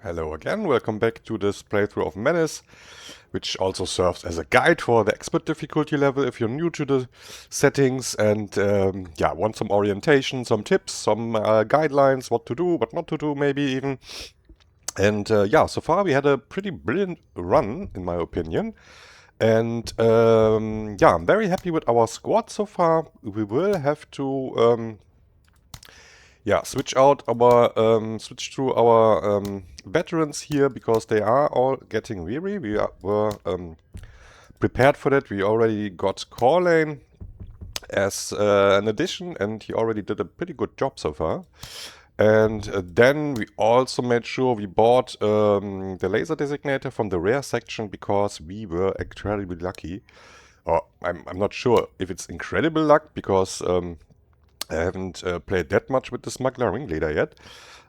Hello again, welcome back to this playthrough of MENACE, which also serves as a guide for the expert difficulty level if you're new to the settings and yeah, want some orientation, some tips, some guidelines, what to do, what not to do maybe even. And yeah, so far we had a pretty brilliant run in my opinion. And yeah, I'm very happy with our squad so far. We will have to yeah, switch through our veterans here because they are all getting weary. Were prepared for that. We already got Corlane as an addition, and he already did a pretty good job so far. And then we also made sure we bought the laser designator from the rare section because we were incredibly lucky. Or I'm not sure if it's incredible luck because I haven't played that much with the Smuggler Ringleader yet.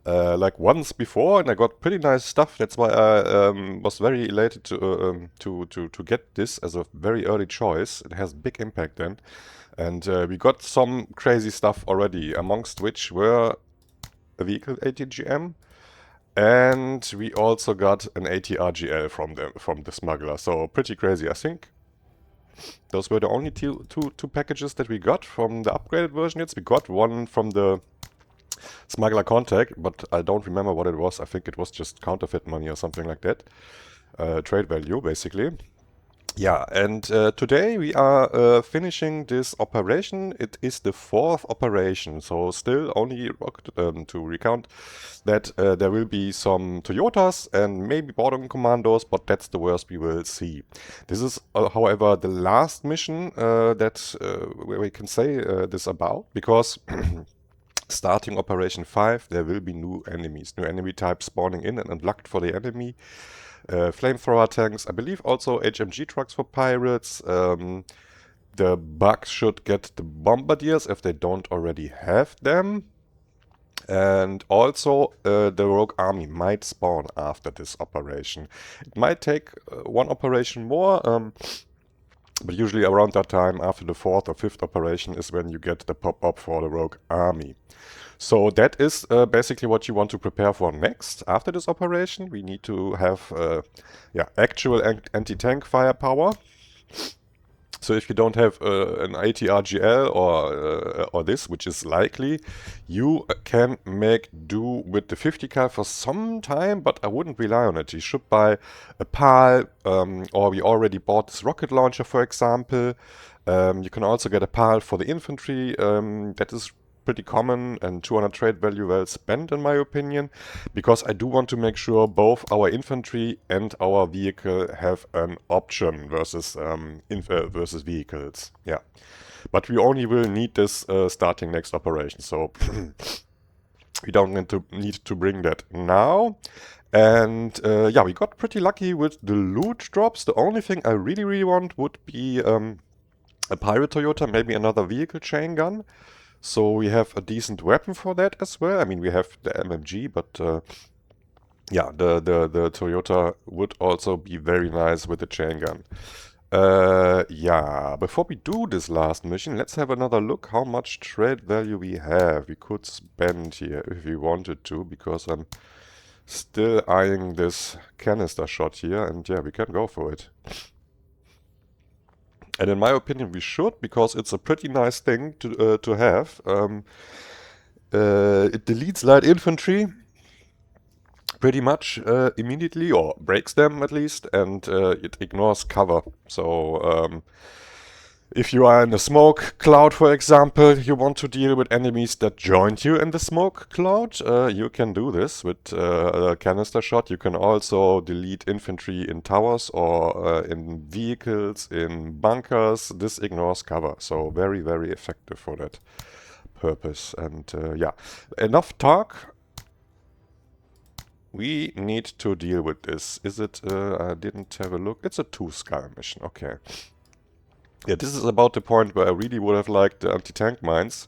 Like once before, and I got pretty nice stuff. That's why I was very elated to get this as a very early choice. It has big impact then. And we got some crazy stuff already, amongst which were a vehicle ATGM, and we also got an ATRGL from the Smuggler. So pretty crazy, I think. Those were the only two packages that we got from the upgraded version yet. We got one from the Smuggler Contact, but I don't remember what it was. I think it was just counterfeit money or something like that. Trade value, basically. Yeah, and today we are finishing this operation. It is the 4th operation, so still only to recount that there will be some Toyotas and maybe boarding commandos, but that's the worst we will see. This is, however, the last mission that where we can say this about, because starting Operation 5, there will be new enemies, new enemy types spawning in and unlocked for the enemy. Flamethrower tanks, I believe also HMG trucks for pirates. The bugs should get the bombardiers if they don't already have them. And also the rogue army might spawn after this operation. It might take one operation more, but usually around that time, after the 4th or 5th operation, is when you get the pop-up for the rogue army. So that is basically what you want to prepare for next. After this operation, we need to have yeah, actual anti-tank firepower. So if you don't have an ATRGL or this, which is likely, you can make do with the 50 cal for some time, but I wouldn't rely on it. You should buy a PAL, or we already bought this rocket launcher, for example. You can also get a PAL for the infantry. That is pretty common and 200 trade value well spent in my opinion, because I do want to make sure both our infantry and our vehicle have an option versus versus vehicles. Yeah, but we only will need this starting next operation, so we don't need to bring that now. And yeah, we got pretty lucky with the loot drops. The only thing I really want would be a pirate Toyota, maybe another vehicle chain gun. So we have a decent weapon for that as well. I mean, we have the MMG, but yeah, the Toyota would also be very nice with the chain gun. Yeah, before we do this last mission, let's have another look how much trade value we have. We could spend here if we wanted to, because I'm still eyeing this canister shot here, and yeah, we can go for it. And in my opinion, we should, because it's a pretty nice thing to have. It deletes light infantry pretty much immediately, or breaks them at least, and it ignores cover. So if you are in a smoke cloud, for example, you want to deal with enemies that joined you in the smoke cloud, you can do this with a canister shot. You can also delete infantry in towers or in vehicles, in bunkers. This ignores cover, so very effective for that purpose. And yeah, enough talk. We need to deal with this. Is it, I didn't have a look. It's a 2-skull mission, okay. Yeah, this is about the point where I really would have liked the anti-tank mines.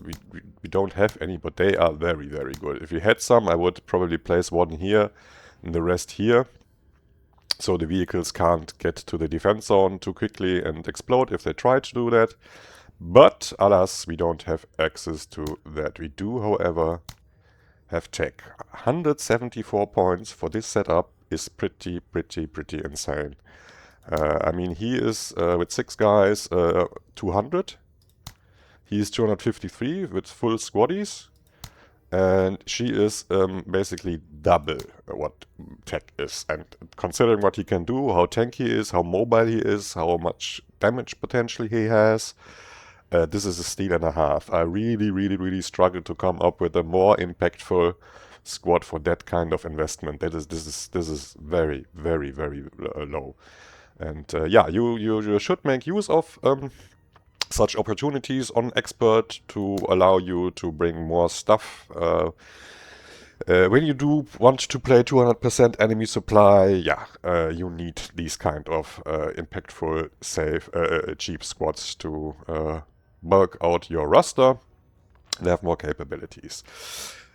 We don't have any, but they are very good. If we had some, I would probably place one here and the rest here, so the vehicles can't get to the defense zone too quickly and explode if they try to do that. But alas, we don't have access to that. We do, however, have tech. 174 points for this setup is pretty insane. I mean, he is with 6 guys 200. He is 253 with full squaddies. And she is basically double what tech is. And considering what he can do, how tanky he is, how mobile he is, how much damage potential he has, this is a steal and a half. I really struggle to come up with a more impactful squad for that kind of investment. This is very low. And yeah, you should make use of such opportunities on expert to allow you to bring more stuff. When you do want to play 200% enemy supply, yeah, you need these kind of impactful, safe, cheap squads to bulk out your roster and have more capabilities.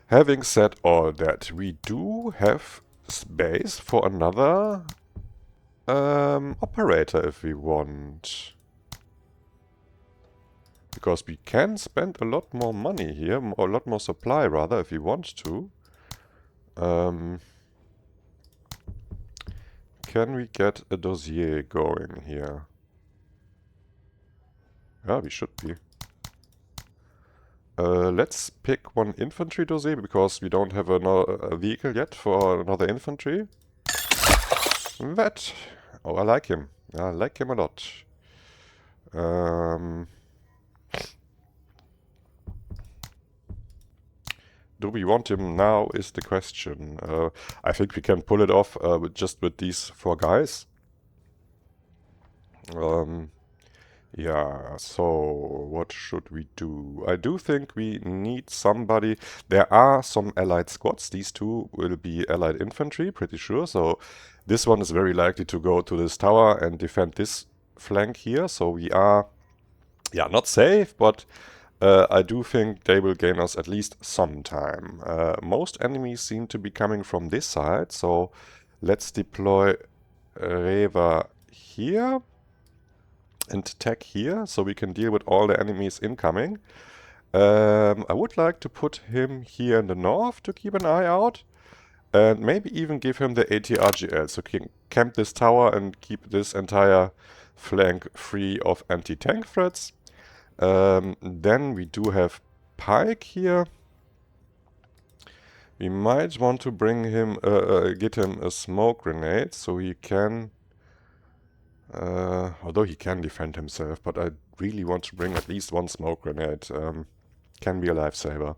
Having said all that, we do have space for another operator if we want. Because we can spend a lot more money here, or a lot more supply rather, if we want to. Can we get a dossier going here? Yeah, we should be. Let's pick one infantry dossier, because we don't have a vehicle yet for another infantry. That. Oh, I like him. I like him a lot. Do we want him now is the question. I think we can pull it off just with these 4 guys. Yeah, so what should we do? I do think we need somebody. There are some allied squads. These 2 will be allied infantry, pretty sure. So this one is very likely to go to this tower and defend this flank here. So we are, yeah, not safe, but I do think they will gain us at least some time. Most enemies seem to be coming from this side, so let's deploy Reva here and tech here, so we can deal with all the enemies incoming. I would like to put him here in the north to keep an eye out, and maybe even give him the ATRGL, so he can camp this tower and keep this entire flank free of anti-tank threats. Then we do have Pike here. We might want to bring him, get him a smoke grenade, so he can, although he can defend himself, but I really want to bring at least one smoke grenade. Can be a lifesaver.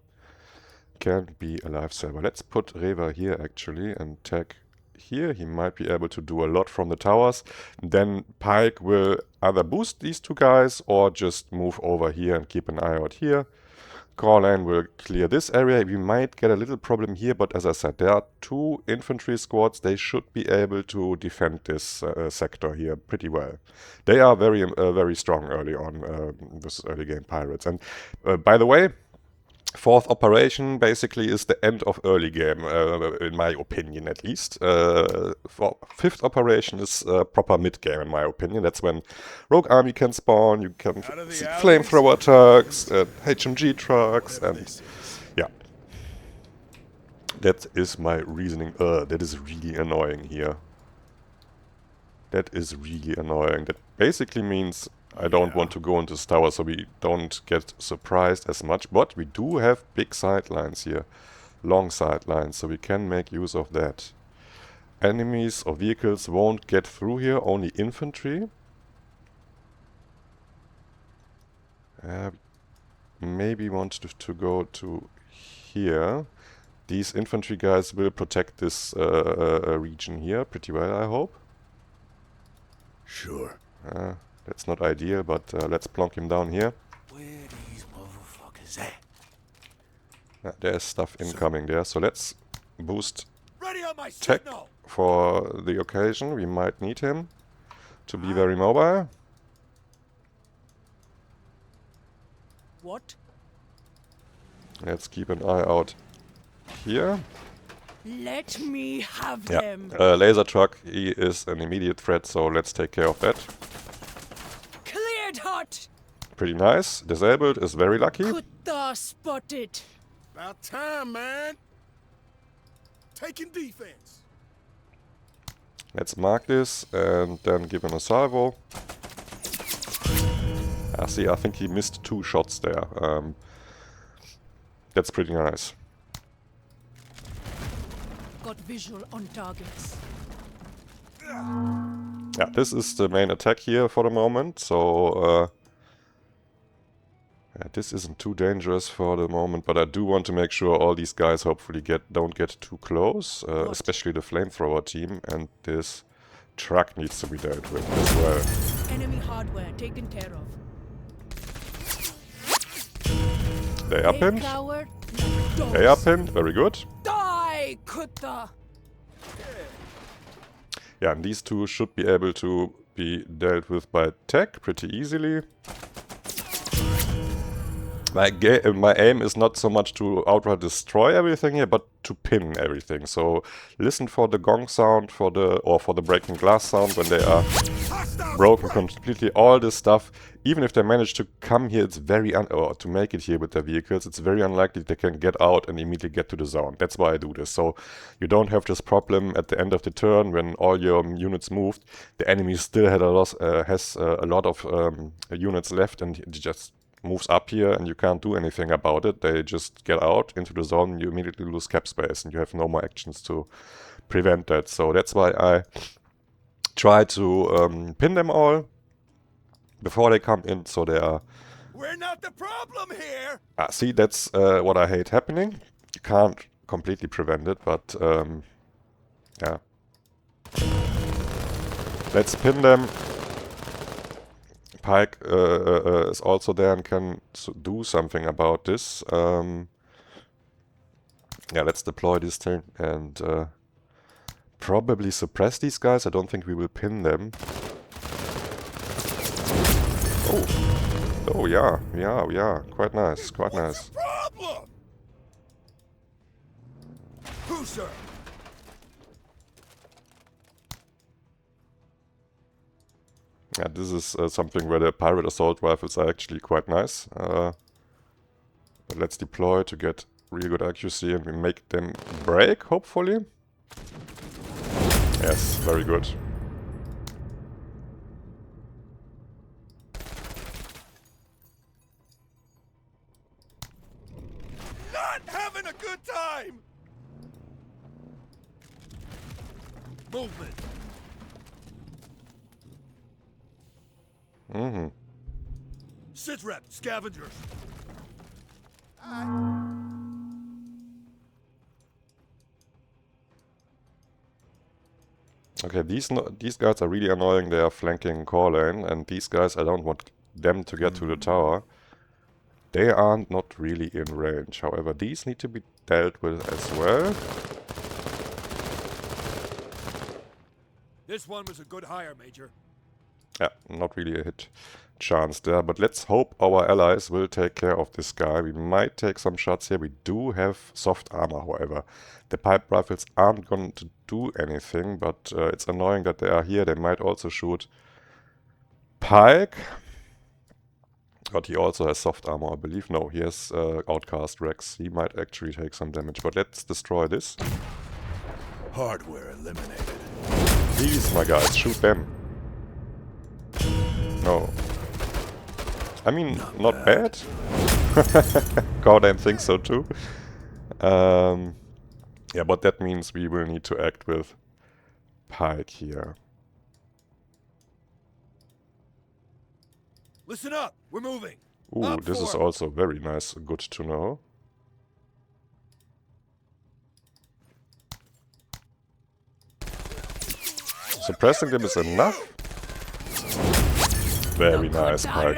Can be a lifesaver. Let's put Reva here actually and tag here. He might be able to do a lot from the towers. Then Pike will either boost these 2 guys or just move over here and keep an eye out here. Corlan will clear this area. We might get a little problem here, but as I said, there are 2 infantry squads. They should be able to defend this sector here pretty well. They are very strong early on, this early game pirates. And by the way, 4th operation basically is the end of early game, in my opinion at least. 5th operation is proper mid-game in my opinion. That's when Rogue Army can spawn, you can see flamethrower trucks, HMG trucks, and yeah. That is my reasoning. That is really annoying here. That is really annoying. That basically means I don't want to go into this tower, so we don't get surprised as much. But we do have big sidelines here. Long sidelines, so we can make use of that. Enemies or vehicles won't get through here, only infantry. Maybe want to go to here. These infantry guys will protect this region here pretty well, I hope. Sure. That's not ideal, but let's plonk him down here. Where these motherfuckers at? There's stuff incoming there, so let's boost Ready on my tech signal. for the occasion. We might need him to be very mobile. What? Let's keep an eye out here. Let me have Yeah, them. laser truck, he is an immediate threat, so let's take care of that. Cleared hot. Pretty nice. Disabled is very lucky. Kutta spotted. About time, man. Taking defense. Let's mark this and then give him a salvo. Ah, see, I think he missed 2 shots there. That's pretty nice. Got visual on targets. Yeah, this is the main attack here for the moment, so yeah, this isn't too dangerous for the moment, but I do want to make sure all these guys hopefully don't get too close, especially the flamethrower team, and this truck needs to be dealt with as well. Enemy hardware taken care of. They are pinned. Coward. They are pinned, very good. Die, Kutta. Yeah, and these two should be able to be dealt with by tech pretty easily. My aim is not so much to outright destroy everything here, but to pin everything. So listen for the gong sound, for the breaking glass sound when they are broken completely. All this stuff, even if they manage to come here, it's or to make it here with their vehicles, it's very unlikely they can get out and immediately get to the zone. That's why I do this. So you don't have this problem at the end of the turn when all your units moved. The enemy still has a lot of units left, and it just moves up here and you can't do anything about it. They just get out into the zone and you immediately lose cap space and you have no more actions to prevent that. So that's why I try to pin them all before they come in, so they are... We're not the problem here. See, that's what I hate happening. You can't completely prevent it, but yeah. Let's pin them. Pike is also there and can do something about this. Yeah, let's deploy this thing and probably suppress these guys. I don't think we will pin them. Oh yeah, quite nice, quite nice. What's the problem? Who, sir? Yeah, this is something where the pirate assault rifles are actually quite nice. But let's deploy to get really good accuracy and we make them break, hopefully. Yes, very good. Not having a good time. Movement. Mm-hmm. Sit rep, scavengers. Okay, these guys are really annoying. They are flanking core lane, and these guys, I don't want them to get to the tower. They aren't not really in range. However, these need to be dealt with as well. This one was a good hire, Major. Yeah, not really a hit chance there, but let's hope our allies will take care of this guy. We might take some shots here. We do have soft armor, however. The pipe rifles aren't going to do anything, but it's annoying that they are here. They might also shoot Pike. But he also has soft armor, I believe. No, he has Outcast Rex. He might actually take some damage, but let's destroy this. Hardware eliminated. Please, my guys, shoot them. No. I mean, not bad. Goddamn think so too. Yeah, but that means we will need to act with Pike here. Listen up, we're moving. Ooh, this is also very nice, good to know. Suppressing them is enough. Very nice, Pike.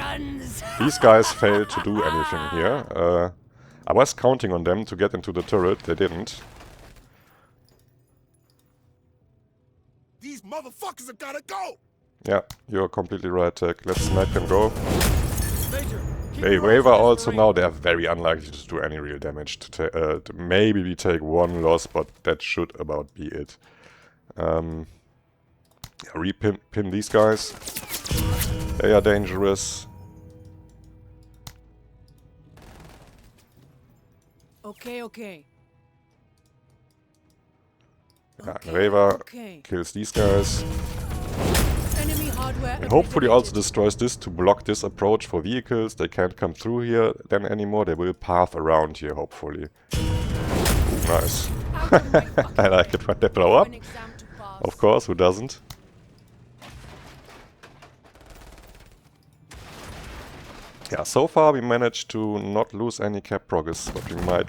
These guys failed to do anything here. I was counting on them to get into the turret, they didn't. These motherfuckers have gotta go! Yeah, you're completely right, Tech. Let's make them go. Major, They waver also now, they are very unlikely to do any real damage. Maybe we take one loss, but that should about be it. Repin these guys. They are dangerous. Okay. Yeah, Okay, Reva okay. kills these guys. Enemy hardware And hopefully also obliterated. destroys this to block this approach for vehicles. They can't come through here then anymore. They will path around here, hopefully. Ooh, nice. Out of my fucking I like way. it when they blow up. An exam to pass. Of course, who doesn't? Yeah, so far we managed to not lose any cap progress, but we might...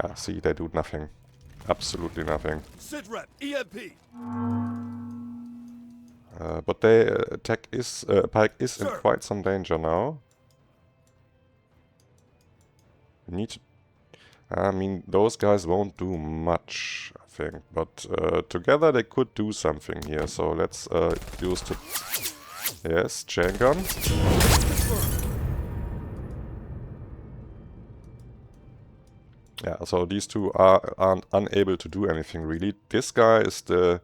Yeah, see, they do nothing. Absolutely nothing. Sit rep, EMP. But they Pike is in Sir. quite some danger now. We need to... I mean, those guys won't do much, I think. But together they could do something here. So let's use the... Yes, chain gun. Yeah, so these two aren't unable to do anything really. This guy is a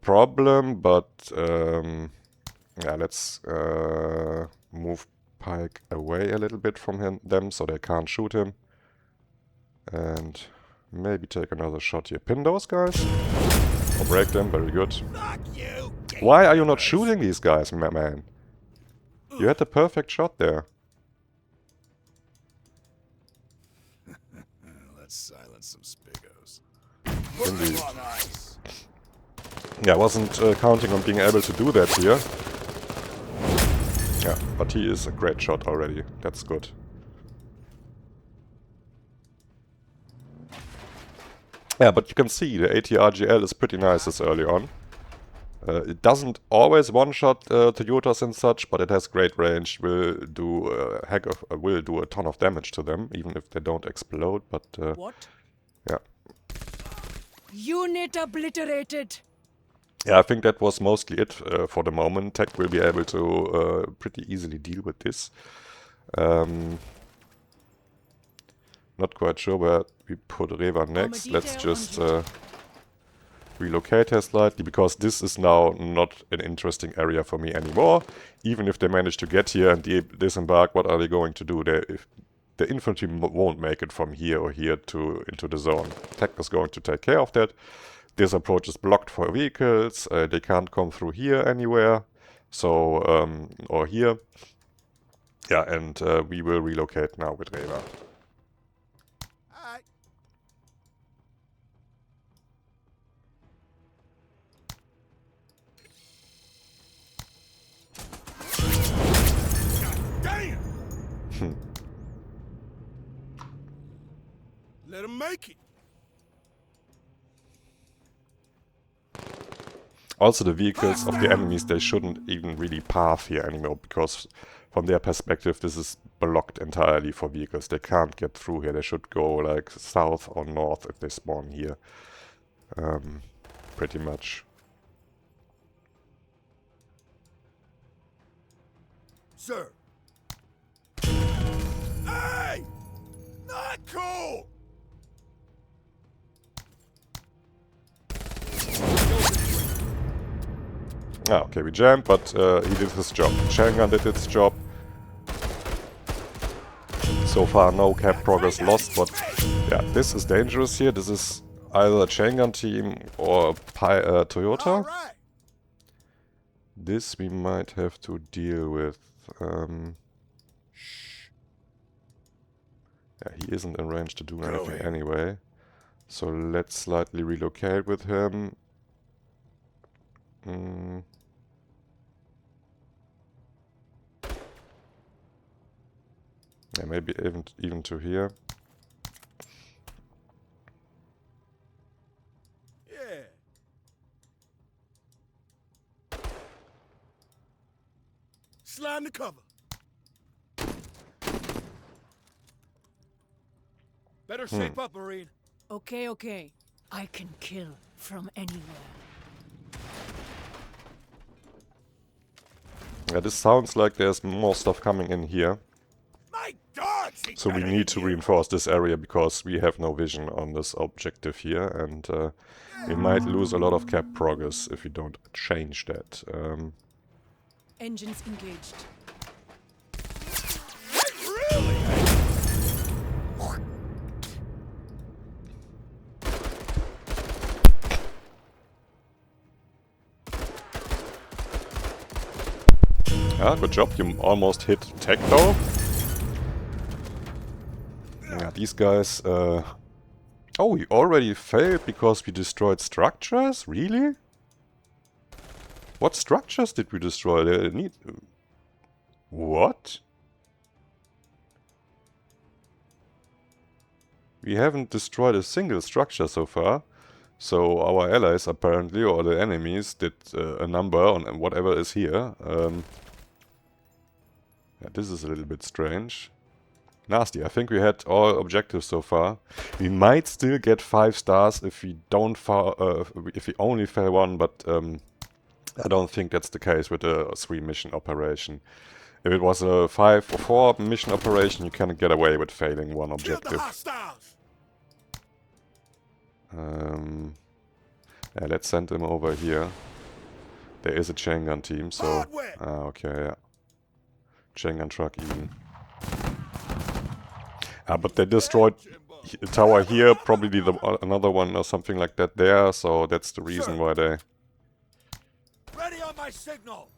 problem, but yeah, let's move Pike away a little bit from them so they can't shoot him. And maybe take another shot here. Pin those guys. Or break them, very good. Fuck you. Why are you not shooting these guys, man? You had the perfect shot there. Let's silence some spigos. Indeed. On ice. Yeah, I wasn't counting on being able to do that here. Yeah, but he is a great shot already. That's good. Yeah, but you can see the ATRGL is pretty nice this early on. It doesn't always one-shot Toyotas and such, but it has great range. Will do a ton of damage to them, even if they don't explode. But What? yeah, Unit obliterated. yeah, I think that was mostly it for the moment. Tech will be able to pretty easily deal with this. Not quite sure where we put Reva next. Let's just relocate her slightly, because this is now not an interesting area for me anymore. Even if they manage to get here and disembark, what are they going to do? The infantry won't make it from here or here into the zone. Tech is going to take care of that. This approach is blocked for vehicles. They can't come through here anywhere. So, or here. Yeah, and we will relocate now with Reva. Alright. Damn! Let him make it. Also, the vehicles of the enemies, they shouldn't even really path here anymore, because from their perspective, this is blocked entirely for vehicles. They can't get through here. They should go like south or north if they spawn here. Pretty much. Sir. Hey! Not cool! Ah, okay, we jammed, but he did his job. Chaingun did its job. So far, no cap progress lost, but yeah, this is dangerous here. This is either a chaingun team or a Toyota. All right. This we might have to deal with. Yeah, he isn't in range to do anything anyway. So let's slightly relocate with him. Yeah, maybe even to here. Yeah. Slide the cover. Better shape up, Marine. Okay, okay. I can kill from anywhere. Yeah, this sounds like there's more stuff coming in here. My dogs! So we need to reinforce this area, because we have no vision on this objective here, and we might lose a lot of cap progress if we don't change that. Engines engaged. Really? Yeah, good job. You almost hit tech though. Yeah, these guys... Oh, we already failed because we destroyed structures? Really? What structures did we destroy? They need... What? We haven't destroyed a single structure so far. So our allies apparently, or the enemies, did a number on whatever is here. Yeah, this is a little bit strange. Nasty. I think we had all objectives so far. We might still get 5 stars if we don't if we only fail one, but I don't think that's the case with a 3 mission operation. If it was a 5 or 4 mission operation, you can get away with failing one Kill the objective. hostiles. Yeah, let's send him over here. There is a chain gun team, so... Hardware. okay, yeah. Chain gun truck even. But they destroyed a tower here, probably another one or something like that there, so that's the reason why they... Ready on my signal.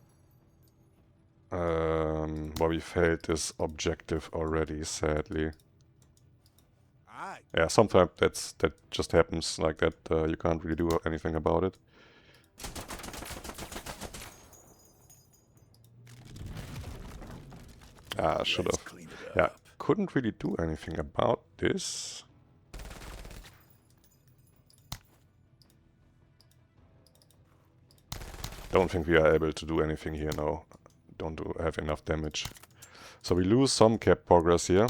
Well, we failed this objective already, sadly. Aye. Yeah, sometimes that just happens like that. You can't really do anything about it. Should have. Clean it up. Yeah, couldn't really do anything about this. Don't think we are able to do anything here now. Don't have enough damage. So we lose some cap progress here.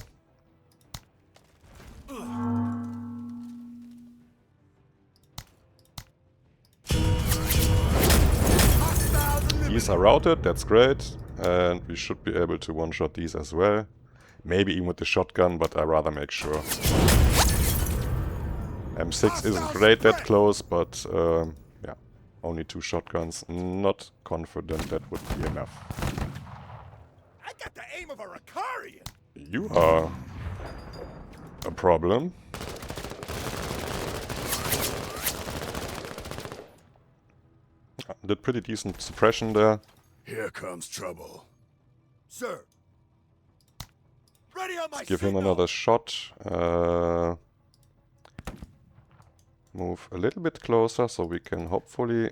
These are routed, that's great. And we should be able to one-shot these as well. Maybe even with the shotgun, but I rather make sure. M6 isn't great that close, but yeah, only 2 shotguns. Not confident that would be enough. I got the aim of a Ricarian. You are a problem. Did pretty decent suppression there. Here comes trouble. Sir. Ready on my Give him signal. another shot. Move a little bit closer so we can hopefully...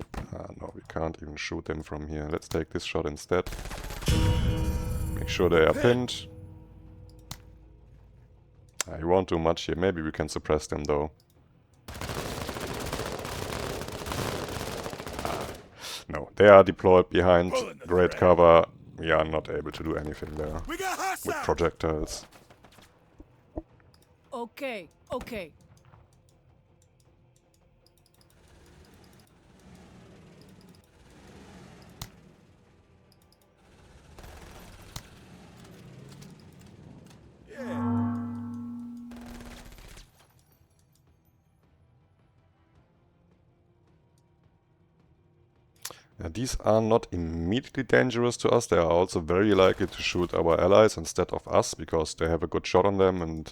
no, we can't even shoot him from here. Let's take this shot instead. Make sure they are pinned. He won't do much here. Maybe we can suppress them though. No, they are deployed behind great cover. We are not able to do anything there We got with hostiles. projectiles. Okay, okay. Yeah. These are not immediately dangerous to us. They are also very likely to shoot our allies instead of us, because they have a good shot on them and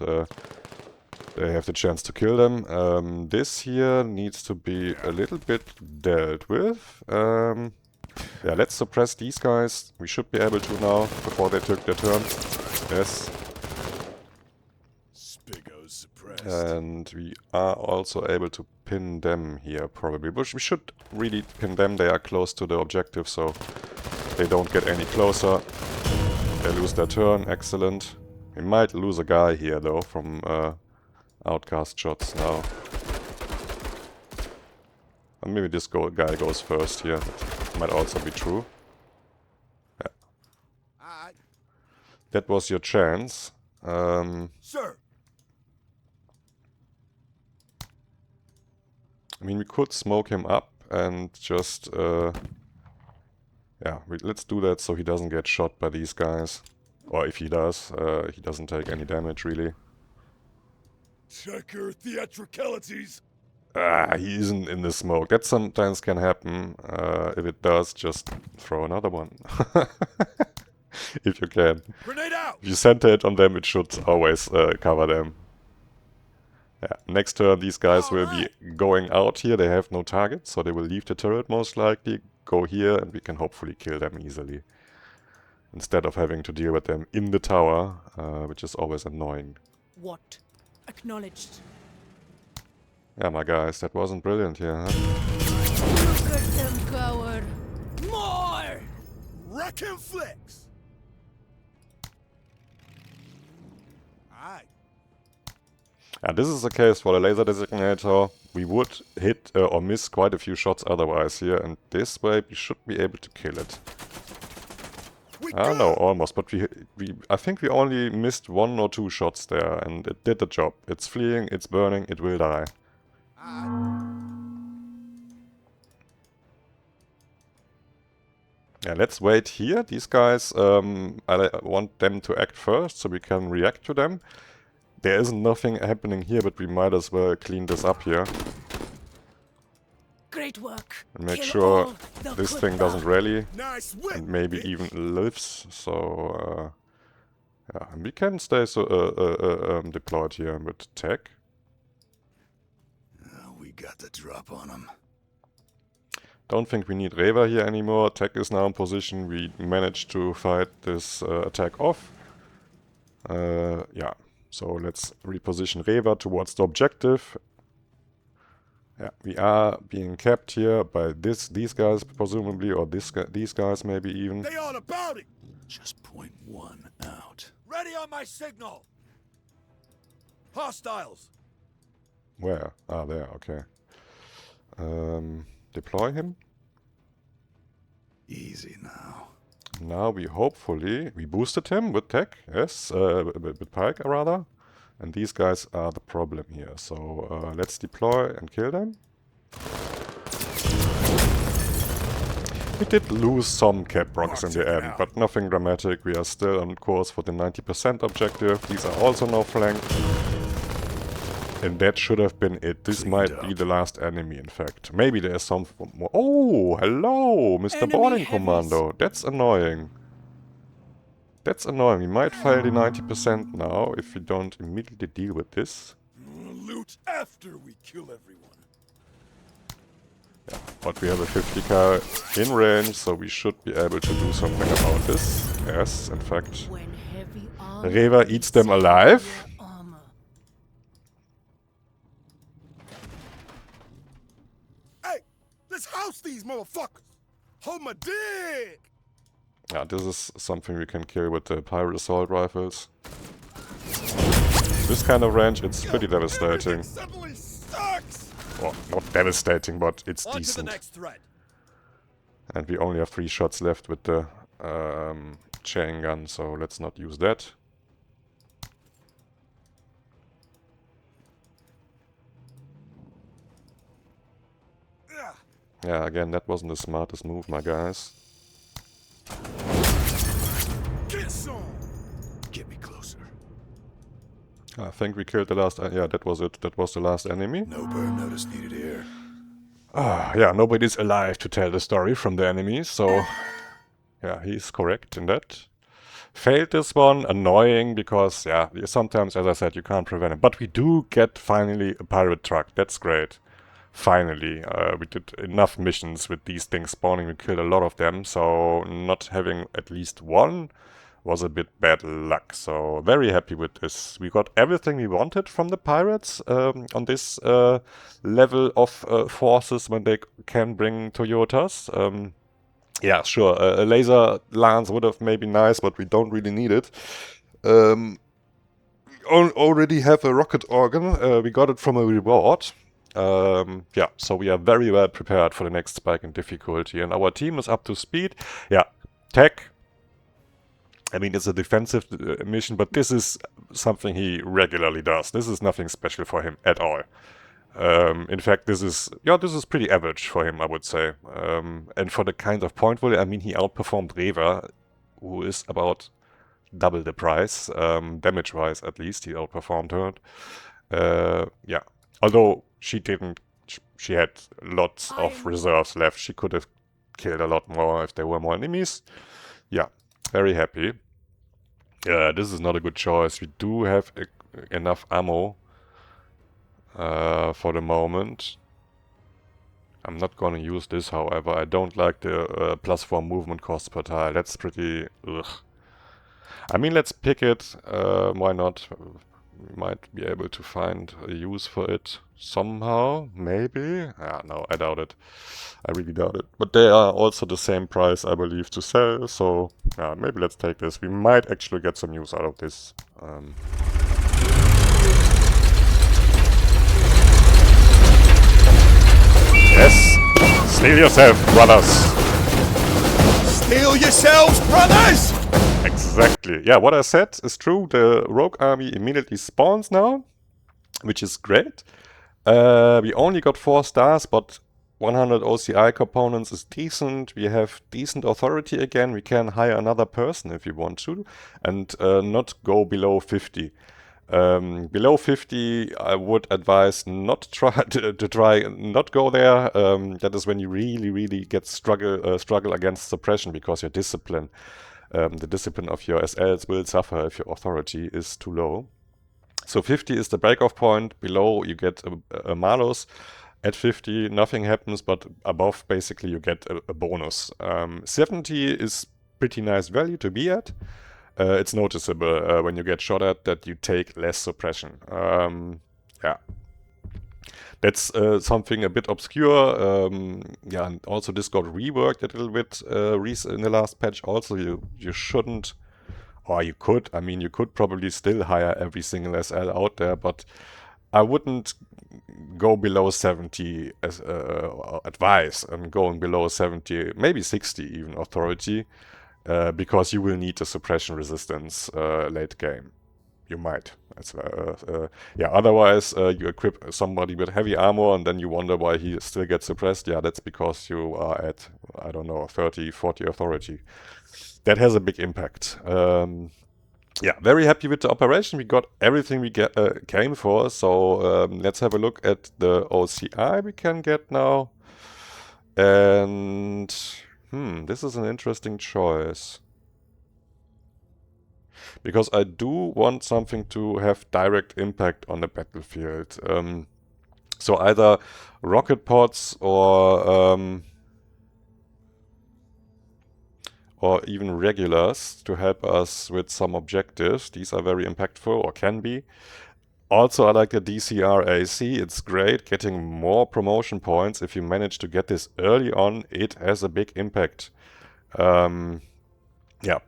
they have the chance to kill them. This here needs to be a little bit dealt with. Yeah, let's suppress these guys. We should be able to now, before they took their turn. Yes. Spigo's suppressed. And we are also able to pin them here, probably. But we should really pin them. They are close to the objective, so they don't get any closer. They lose their turn. Excellent. We might lose a guy here, though, from outcast shots now. And maybe this guy goes first here. That might also be true. Yeah. Aye. That was your chance. Sir. I mean, we could smoke him up and just, yeah, let's do that so he doesn't get shot by these guys. Or if he does, he doesn't take any damage, really. Check your theatricalities. He isn't in the smoke. That sometimes can happen. If it does, just throw another one. If you can. Grenade out. If you center it on them, it should always cover them. Yeah, next turn these guys will be going out here. They have no target, so they will leave the turret most likely, go here, and we can hopefully kill them easily. instead of having to deal with them in the tower, which is always annoying. What? Acknowledged. Yeah, my guys, that wasn't brilliant here, huh? Look at them, coward. More! Wreck and flex. Alright. Yeah, this is the case for the laser designator. We would hit or miss quite a few shots otherwise here, and this way we should be able to kill it. No, almost, but I think we only missed 1 or 2 shots there, and it did the job. It's fleeing, it's burning, it will die. Yeah, let's wait here. These guys, I want them to act first, so we can react to them. There isn't nothing happening here, but we might as well clean this up here. Great work. And make Kill sure all the this good thing doesn't rally, Nice whip, and maybe bitch. even lives, so yeah, and we can stay deployed here with tech. We got the drop on him. Don't think we need Reva here anymore. Tech is now in position. We managed to fight this attack off. Yeah, so let's reposition Reva towards the objective. Yeah, we are being kept here by these guys presumably, or these guys maybe even. They all about it. Just point one out. Ready on my signal. Hostiles. Where? Ah, there, okay. Deploy him. Easy now. Now we boosted him with tech, yes, with Pike rather. And these guys are the problem here, so let's deploy and kill them. We did lose some cap rocks in the end, but nothing dramatic. We are still on course for the 90% objective. These are also now flanked. And that should have been it. This might be the last enemy, in fact. Maybe there's some more. Oh, hello, Mr. Enemy Boarding heavies. Commando. That's annoying. That's annoying. We might fail the 90% now if we don't immediately deal with this. Loot after we kill everyone. Yeah, but we have a 50k in range, so we should be able to do something about this. Yes, in fact. When heavy armor Reva eats meets them alive. heavier armor. Hey, let's house these motherfuckers. Hold my dick. Yeah, this is something we can kill with the pirate assault rifles. This kind of range, it's pretty devastating. Everything suddenly sucks. Well, not devastating, but it's On to the decent. next threat. And we only have 3 shots left with the chain gun, so let's not use that. Ugh. Yeah, again, that wasn't the smartest move, my guys. Get some. Get me closer. I think we killed the last... yeah, that was it. That was the last enemy. No burn notice needed here. Yeah, nobody's alive to tell the story from the enemies, so... yeah, he's correct in that. Failed this one, annoying, because, yeah, sometimes, as I said, you can't prevent it. But we do get, finally, a pirate truck. That's great. Finally. We did enough missions with these things spawning. We killed a lot of them, so not having at least one was a bit bad luck. So, very happy with this. We got everything we wanted from the pirates on this level of forces when they can bring Toyotas. Yeah, sure, a laser lance would have maybe nice, but we don't really need it. We already have a rocket organ. We got it from a reward. Yeah, so we are very well prepared for the next spike in difficulty, and our team is up to speed. Yeah, tech. I mean, it's a defensive mission, but this is something he regularly does. This is nothing special for him at all. In fact, this is pretty average for him, I would say. And for the kind of point value, I mean, he outperformed Reva, who is about double the price, damage-wise at least. He outperformed her. Yeah, although she didn't. She had lots of reserves left. She could have killed a lot more if there were more enemies. Yeah, very happy. This is not a good choice. We do have enough ammo for the moment. I'm not gonna use this, however. I don't like the +4 movement cost per tile. That's pretty... ugh. I mean, let's pick it. Why not? We might be able to find a use for it somehow. Maybe? Ah, no, I doubt it. I really doubt it. But they are also the same price, I believe, to sell. So, yeah, maybe let's take this. We might actually get some use out of this. Yes! Steal yourself, brothers! Steal yourselves, brothers! Exactly. Yeah, what I said is true. The rogue army immediately spawns now, which is great. We only got 4 stars, but 100 OCI components is decent. We have decent authority again. We can hire another person if we want to, and not go below 50. Below 50, I would advise not try to try not go there. That is when you really get struggle against suppression, because your discipline, the discipline of your SLs will suffer if your authority is too low. So 50 is the break-off point. Below you get a malus. At 50 nothing happens, but above basically you get a bonus. 70 is pretty nice value to be at. It's noticeable when you get shot at that you take less suppression. Yeah, that's something a bit obscure. Yeah, and also this got reworked a little bit in the last patch. Also, you shouldn't, or you could. I mean, you could probably still hire every single SL out there, but I wouldn't go below 70 as advice, and going below 70, maybe 60 even authority. Because you will need the suppression resistance late game. You might. Yeah, otherwise you equip somebody with heavy armor and then you wonder why he still gets suppressed. Yeah, that's because you are at, I don't know, 30, 40 authority. That has a big impact. Yeah, very happy with the operation. We got everything we came for. So let's have a look at the OCI we can get now. And... this is an interesting choice. Because I do want something to have direct impact on the battlefield. So either rocket pods or even regulars to help us with some objectives. These are very impactful, or can be. Also, I like the DCR AC. It's great getting more promotion points. If you manage to get this early on, it has a big impact. Yeah.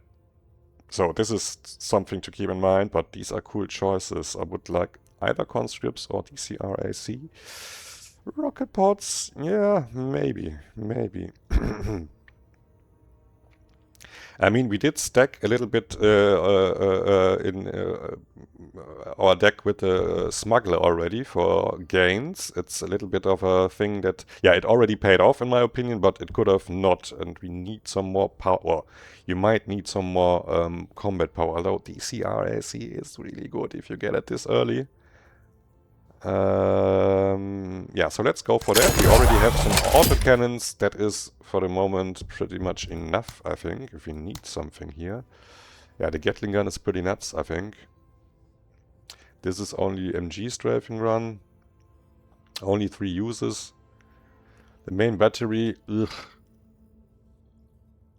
So this is something to keep in mind, but these are cool choices. I would like either conscripts or DCR AC. Rocket pods, yeah, maybe. I mean, we did stack a little bit in our deck with the smuggler already for gains. It's a little bit of a thing that, yeah, it already paid off in my opinion, but it could have not. And we need some more power. Well, you might need some more combat power, although DCRAC is really good if you get it this early. Yeah, so let's go for that. We already have some autocannons. That is, for the moment, pretty much enough, I think, if we need something here. Yeah, the Gatling gun is pretty nuts, I think. This is only MG strafing run. Only 3 uses. The main battery, ugh.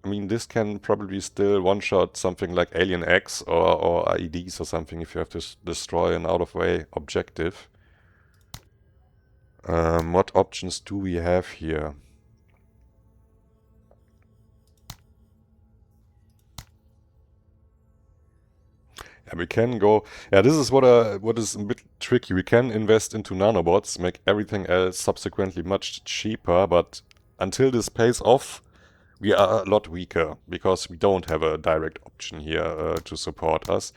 I mean, this can probably still one-shot something like Alien X or IEDs or something if you have to destroy an out-of-way objective. What options do we have here? Yeah, we can go... Yeah, this is what is a bit tricky. We can invest into nanobots, make everything else subsequently much cheaper, but until this pays off, we are a lot weaker, because we don't have a direct option here to support us.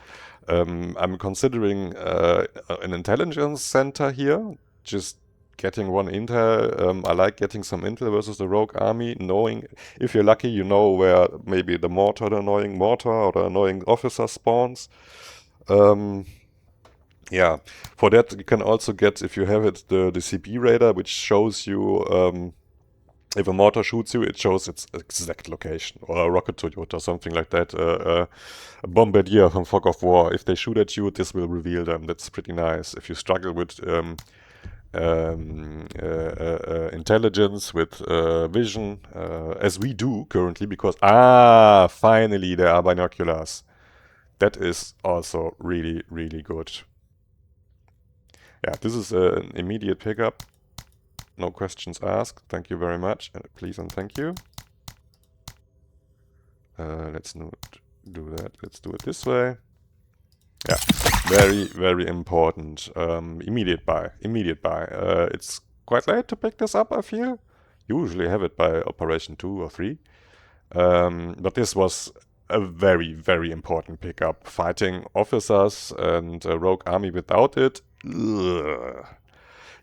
I'm considering an intelligence center here, just getting one intel. I like getting some intel versus the rogue army, knowing, if you're lucky, you know where maybe the annoying mortar or the annoying officer spawns. Yeah, for that you can also get, if you have it, the CB radar, which shows you if a mortar shoots you, it shows its exact location, or a rocket Toyota or something like that. A bombardier from Fog of War, if they shoot at you, this will reveal them. That's pretty nice. If you struggle with intelligence, with vision, as we do currently, because finally there are binoculars. That is also really, really good. Yeah, this is an immediate pickup. No questions asked. Thank you very much. Please and thank you. Let's not do that. Let's do it this way. Yeah, very, very important. Immediate buy. Immediate buy. It's quite late to pick this up, I feel. Usually have it by operation 2 or 3. But this was a very, very important pickup. Fighting officers and a rogue army without it. Ugh.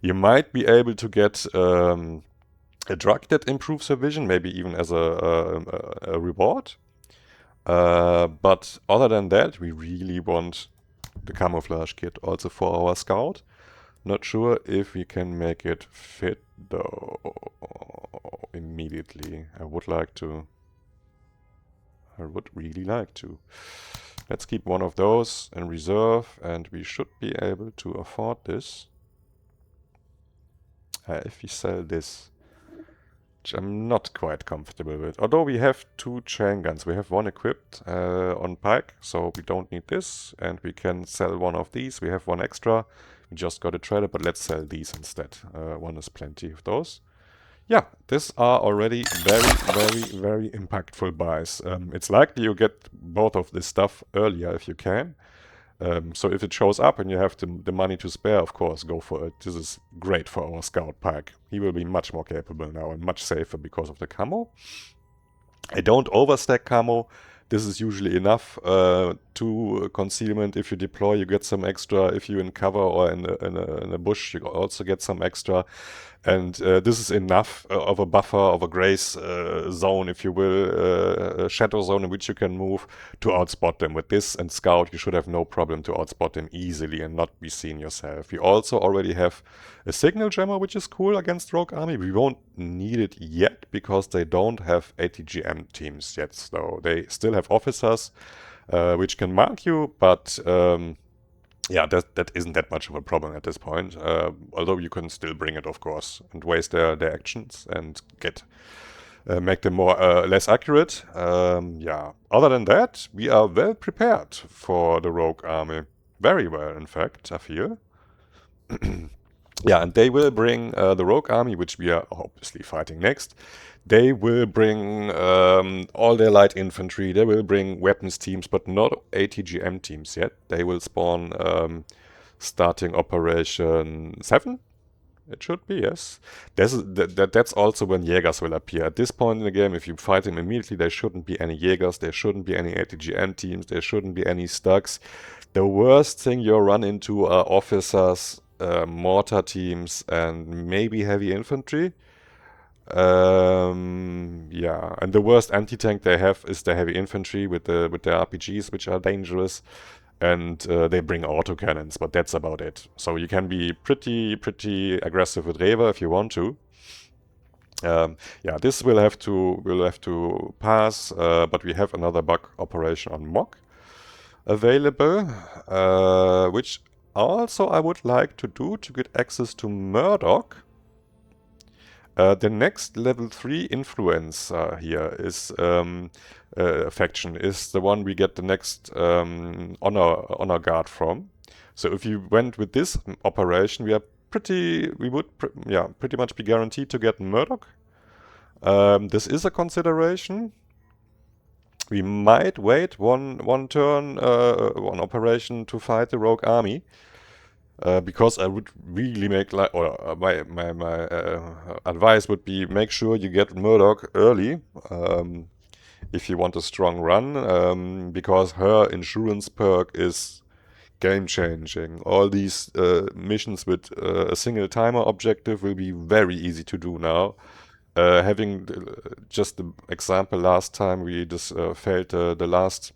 You might be able to get a drug that improves your vision, maybe even as a reward. But other than that, we really want the camouflage kit also for our scout. Not sure if we can make it fit though immediately. I would really like to. Let's keep one of those in reserve, and we should be able to afford this. If we sell this, which I'm not quite comfortable with. Although we have 2 chain guns. We have one equipped on pike, so we don't need this. And we can sell one of these. We have one extra. We just got a trailer, but let's sell these instead. One is plenty of those. Yeah, these are already very, very, very impactful buys. It's likely you get both of this stuff earlier if you can. So if it shows up and you have the money to spare, of course, go for it. This is great for our scout pike. He will be much more capable now and much safer because of the camo. I don't overstack camo. This is usually enough to concealment. If you deploy, you get some extra. If you're in cover or in a bush, you also get some extra. And this is enough of a buffer, of a grace zone, if you will, a shadow zone in which you can move to outspot them. With this and Scout, you should have no problem to outspot them easily and not be seen yourself. We also already have a signal jammer, which is cool against Rogue Army. We won't need it yet because they don't have ATGM teams yet. So they still have officers which can mark you, but yeah, that isn't that much of a problem at this point. Although you can still bring it, of course, and waste their actions and make them less accurate. Yeah. Other than that, we are well prepared for the Rogue Army. Very well, in fact, I feel. Yeah, and they will bring the Rogue Army, which we are obviously fighting next. They will bring all their light infantry. They will bring weapons teams, but not ATGM teams yet. They will spawn starting Operation 7. It should be, yes. That's also when Jägers will appear. At this point in the game, if you fight them immediately, there shouldn't be any Jägers, there shouldn't be any ATGM teams, there shouldn't be any Stugs. The worst thing you'll run into are officers, mortar teams, and maybe heavy infantry. Yeah, and the worst anti-tank they have is the heavy infantry with the RPGs, which are dangerous, and they bring autocannons, but that's about it. So you can be pretty aggressive with Rewe if you want to. Yeah, this will have to pass, but we have another bug operation on Mock available, which also I would like to do to get access to Murdoch. The next level 3 influence here is faction is the one we get the next honor guard from. So if you went with this operation, we would pretty much be guaranteed to get Murdoch. This is a consideration. We might wait one turn, one operation to fight the Rogue Army. Because I would really make my advice would be make sure you get Murdoch early if you want a strong run, because her insurance perk is game changing. All these missions with a single timer objective will be very easy to do now. Having just the example last time we just failed the last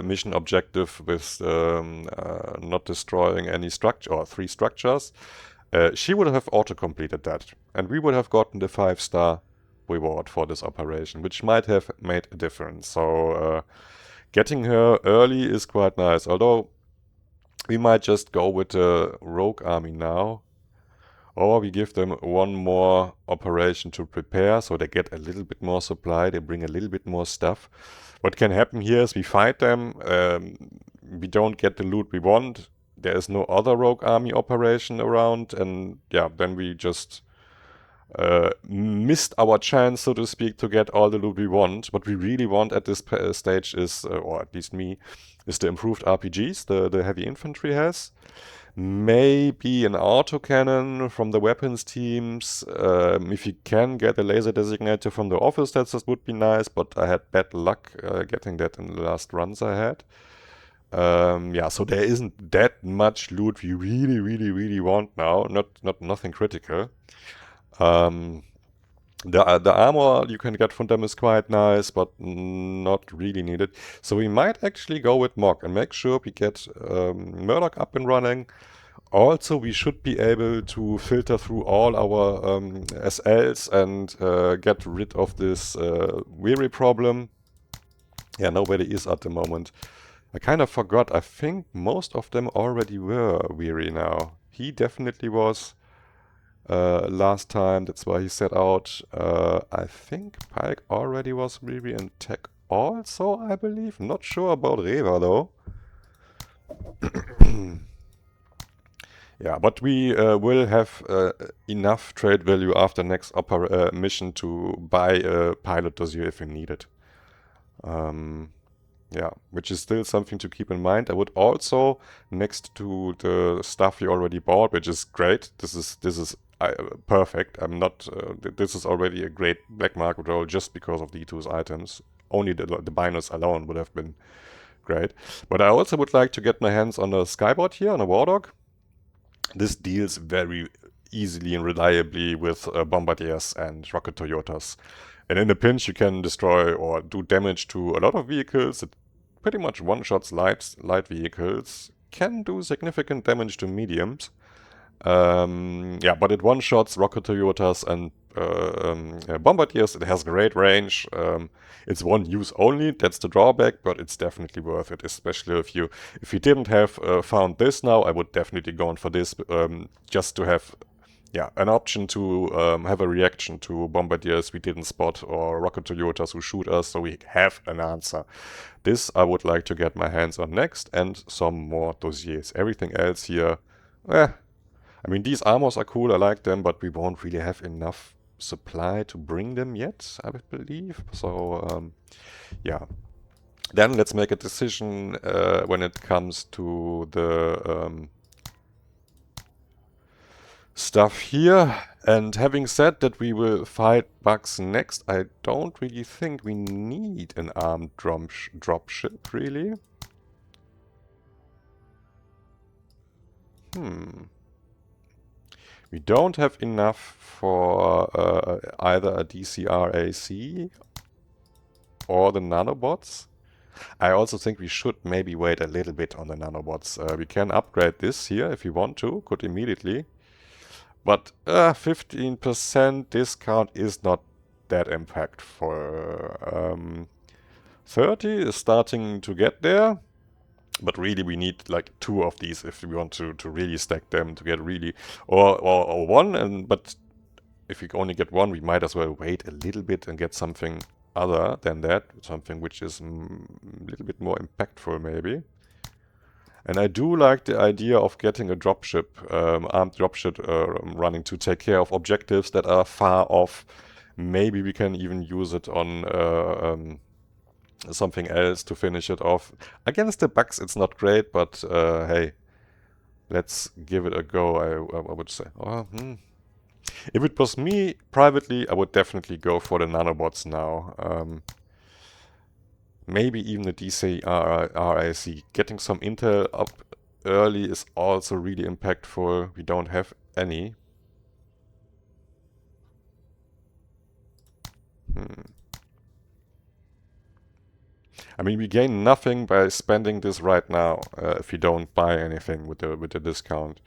mission objective with not destroying any structure or 3 structures, she would have auto-completed that, and we would have gotten the 5-star reward for this operation, which might have made a difference. So getting her early is quite nice, although we might just go with the Rogue Army now. Or we give them one more operation to prepare, so they get a little bit more supply, they bring a little bit more stuff. What can happen here is we fight them, we don't get the loot we want, there is no other rogue army operation around, and yeah, then we just missed our chance, so to speak, to get all the loot we want. What we really want at this stage is, or at least me, is the improved RPGs the heavy infantry has. Maybe an autocannon from the weapons teams. If you can get a laser designator from the office, that would be nice, but I had bad luck getting that in the last runs I had. Yeah, so there isn't that much loot we really want now. Nothing critical. The armor you can get from them is quite nice, but not really needed. So we might actually go with Mog and make sure we get Murdoch up and running. Also, we should be able to filter through all our SLs and get rid of this weary problem. Yeah, nobody is at the moment. I kind of forgot. I think most of them already were weary now. He definitely was. Last time, that's why he set out. I think Pike already was weary and Tech also, I believe. Not sure about Reva though. Yeah, but we will have enough trade value after next mission to buy a pilot dossier if we need it. Yeah, which is still something to keep in mind. I would also, next to the stuff we already bought, which is great, this is perfect. I'm not. This is already a great black market roll just because of D2's items. Only the binos alone would have been great. But I also would like to get my hands on a Skybot here, on a Wardog. This deals very easily and reliably with bombardiers and rocket Toyotas. And in a pinch you can destroy or do damage to a lot of vehicles. It pretty much one-shots light vehicles. Can do significant damage to mediums. Yeah, but it one-shots rocket Toyotas and bombardiers. It has great range. It's one use only, that's the drawback, but it's definitely worth it, especially if you didn't have found this now, I would definitely go on for this, just to have an option to have a reaction to bombardiers we didn't spot or rocket Toyotas who shoot us, so we have an answer. This I would like to get my hands on next, and some more dossiers. Everything else here, I mean, these armors are cool, I like them, but we won't really have enough supply to bring them yet, I believe. So, yeah. Then let's make a decision when it comes to the stuff here. And having said that we will fight bugs next, I don't really think we need an armed dropship, really. We don't have enough for either a DCRAC or the nanobots. I also think we should maybe wait a little bit on the nanobots. We can upgrade this here if we want to, could immediately. But 15% discount is not that impactful. 30 is starting to get there. But really we need like 2 of these if we want to really stack them to get really, or 1, but if we only get 1 we might as well wait a little bit and get something other than that, something which is a little bit more impactful maybe. And I do like the idea of getting a dropship, armed dropship running to take care of objectives that are far off. Maybe we can even use it on something else to finish it off. Against the bugs it's not great, but hey, let's give it a go, I would say. If it was me privately, I would definitely go for the nanobots now. Maybe even the DCRAC. Getting some intel up early is also really impactful. We don't have any. I mean, we gain nothing by spending this right now if we don't buy anything with the discount.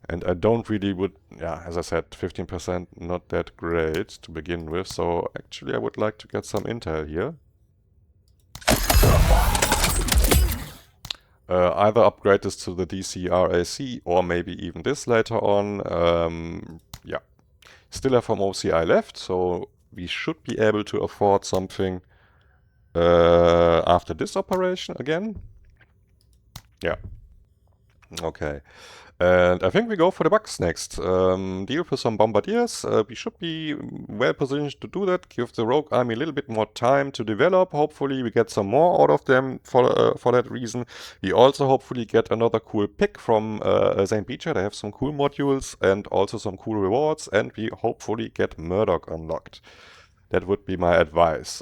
And I don't really as I said, 15% not that great to begin with. So actually I would like to get some intel here. Either upgrade this to the DCRAC or maybe even this later on. Yeah, still have some OCI left, so we should be able to afford something after this operation again. Yeah. Okay. And I think we go for the bugs next. Deal for some bombardiers. We should be well positioned to do that. Give the rogue army a little bit more time to develop. Hopefully we get some more out of them for that reason. We also hopefully get another cool pick from St. Beecher. They have some cool modules and also some cool rewards. And we hopefully get Murdoch unlocked. That would be my advice.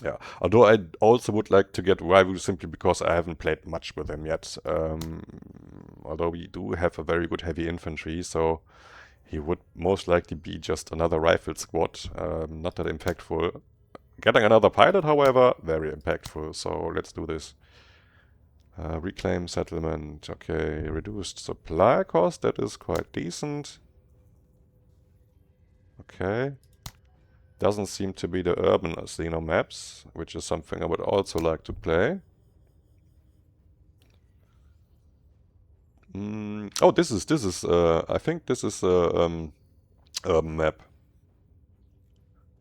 Yeah, although I also would like to get Raivu simply because I haven't played much with him yet. Although we do have a very good heavy infantry, so he would most likely be just another rifle squad, not that impactful. Getting another pilot, however, very impactful, so let's do this. Reclaim settlement, okay, reduced supply cost, that is quite decent. Okay. Doesn't seem to be the urban Xeno maps, which is something I would also like to play. Oh, this is I think this is a urban map.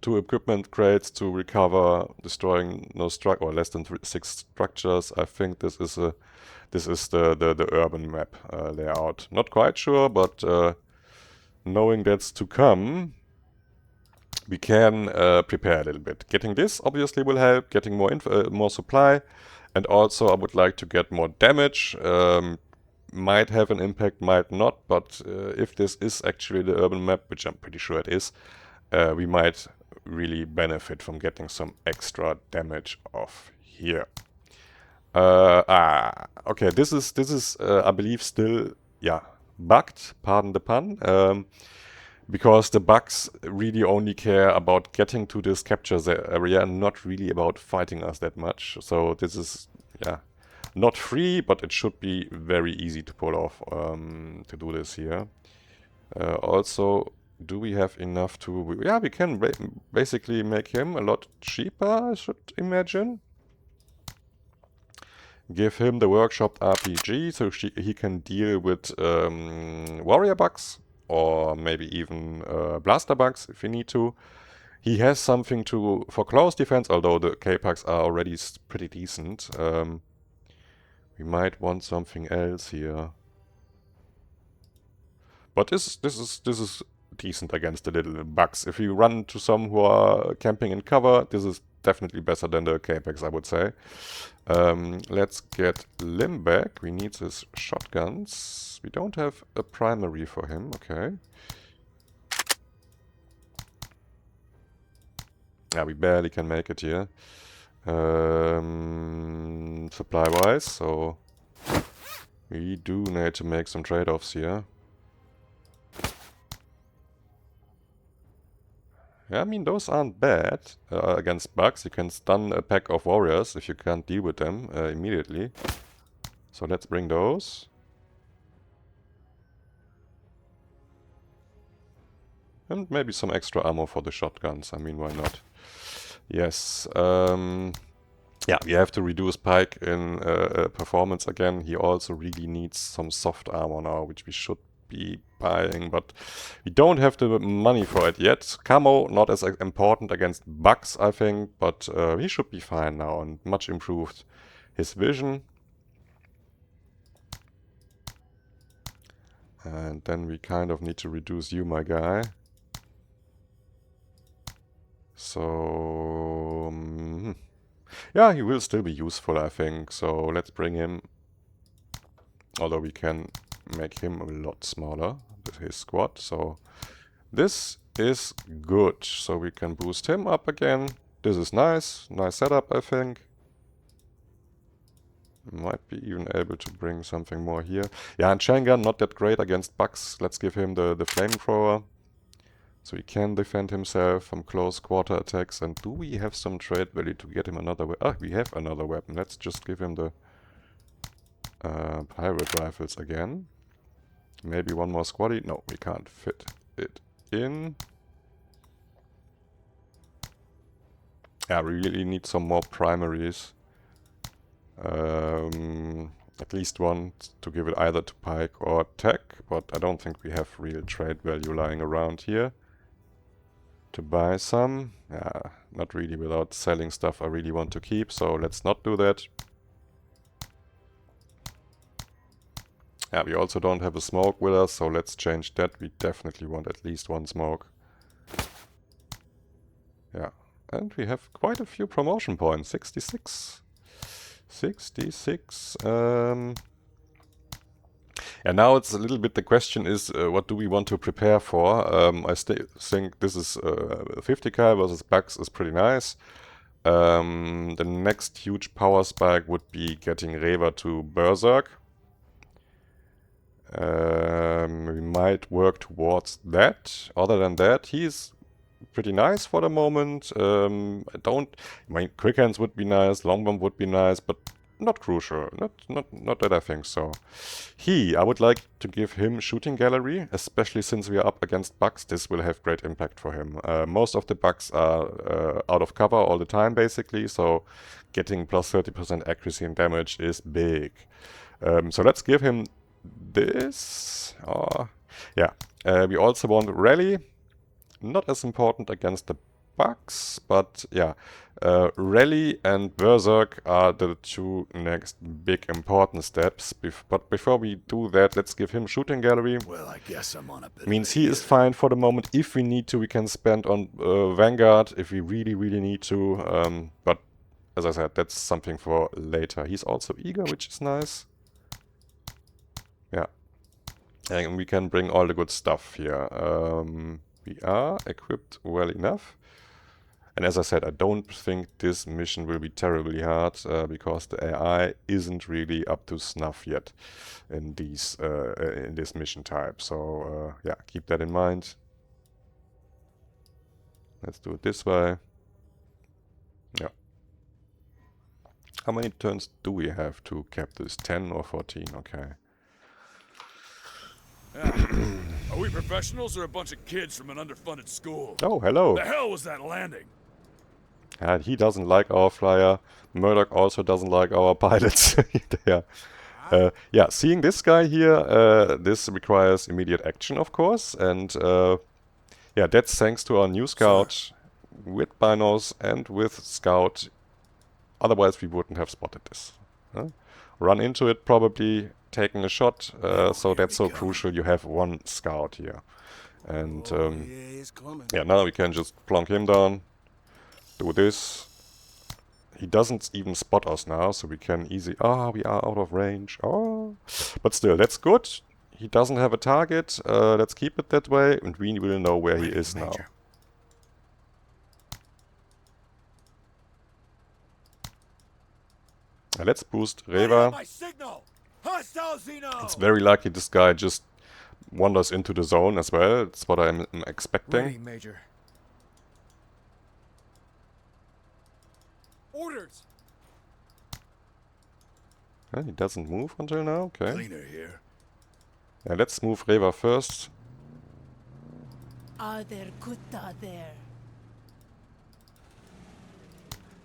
2 equipment crates to recover, destroying no or less than 6 structures. I think this is the urban map layout. Not quite sure, but knowing that's to come, we can prepare a little bit. Getting this obviously will help, getting more supply, and also I would like to get more damage. Might have an impact, might not, but if this is actually the urban map, which I'm pretty sure it is, we might really benefit from getting some extra damage off here. Okay, this is I believe still, yeah, bugged, pardon the pun. Because the bugs really only care about getting to this capture area and not really about fighting us that much. So this is, yeah, not free, but it should be very easy to pull off to do this here. Also, do we have enough to... Yeah, we can basically make him a lot cheaper, I should imagine. Give him the workshop RPG so he can deal with warrior bugs. Or maybe even blaster bugs if we need to. He has something for close defense, although the K-Pucks are already pretty decent. We might want something else here. But this is decent against the little bugs. If you run to some who are camping in cover, this is definitely better than the K-Pucks, I would say. Let's get Lim back. We need his shotguns. We don't have a primary for him. Okay. Yeah, we barely can make it here. Supply-wise, so we do need to make some trade-offs here. Yeah, I mean, those aren't bad against bugs. You can stun a pack of warriors if you can't deal with them immediately. So let's bring those. And maybe some extra ammo for the shotguns. I mean, why not? Yes. Yeah, we have to reduce Pike in performance again. He also really needs some soft armor now, which we should be buying, but we don't have the money for it yet. Camo, not as important against bugs, I think, but he should be fine now and much improved his vision. And then we kind of need to reduce you, my guy. So... yeah, he will still be useful, I think. So let's bring him... although we can make him a lot smaller, his squad. So this is good. So we can boost him up again. This is nice. Nice setup, I think. Might be even able to bring something more here. Yeah, and Shangan, not that great against bugs. Let's give him the flamethrower. So he can defend himself from close quarter attacks. And do we have some trade value to get him another weapon? Ah, we have another weapon. Let's just give him the pirate rifles again. Maybe one more squaddy. No, we can't fit it in. Yeah, we really need some more primaries. At least one to give it either to Pike or Tech, but I don't think we have real trade value lying around here to buy some. Yeah, not really without selling stuff I really want to keep, so let's not do that. Yeah, we also don't have a smoke with us, so let's change that. We definitely want at least one smoke. Yeah, and we have quite a few promotion points, 66. 66. And now it's a little bit, the question is, what do we want to prepare for? I think this is 50k versus Bucks is pretty nice. The next huge power spike would be getting Reva to Berserk. We might work towards that. Other than that, he's pretty nice for the moment. I mean, quick hands would be nice, long bomb would be nice, but not crucial. Not that I think so. I would like to give him shooting gallery, especially since we are up against bugs. This will have great impact for him. Most of the bugs are out of cover all the time, basically, so getting plus 30% accuracy and damage is big. So let's give him this. Yeah. We also want rally. Not as important against the bugs, but yeah. Rally and Berserk are the two next big important steps. But before we do that, let's give him shooting gallery. Well, I guess I'm on a bit. Means he is fine for the moment. If we need to, we can spend on Vanguard if we really need to. But as I said, that's something for later. He's also eager, which is nice. Yeah. And we can bring all the good stuff here. We are equipped well enough. And as I said, I don't think this mission will be terribly hard because the AI isn't really up to snuff yet in these in this mission type. So yeah, keep that in mind. Let's do it this way. Yeah. How many turns do we have to cap this? 10 or 14? Okay. Are we professionals or a bunch of kids from an underfunded school? Oh, hello. The hell was that landing? He doesn't like our flyer. Murdoch also doesn't like our pilots. Yeah, seeing this guy here, this requires immediate action, of course. And yeah, that's thanks to our new scout with binos and with scout. Otherwise, we wouldn't have spotted this. Run into it, probably taking a shot. So that's so crucial. You have one scout here. And yeah, now we can just plonk him down. Do this. He doesn't even spot us now, so we can easily... we are out of range. But still, that's good. He doesn't have a target. Let's keep it that way, and we will know where he is now. Let's boost Reva. It's very likely this guy just wanders into the zone as well. That's what I'm expecting. Major. Orders. He doesn't move until now. Okay. Cleaner here. Yeah, let's move Reva first. Are there Kutta there?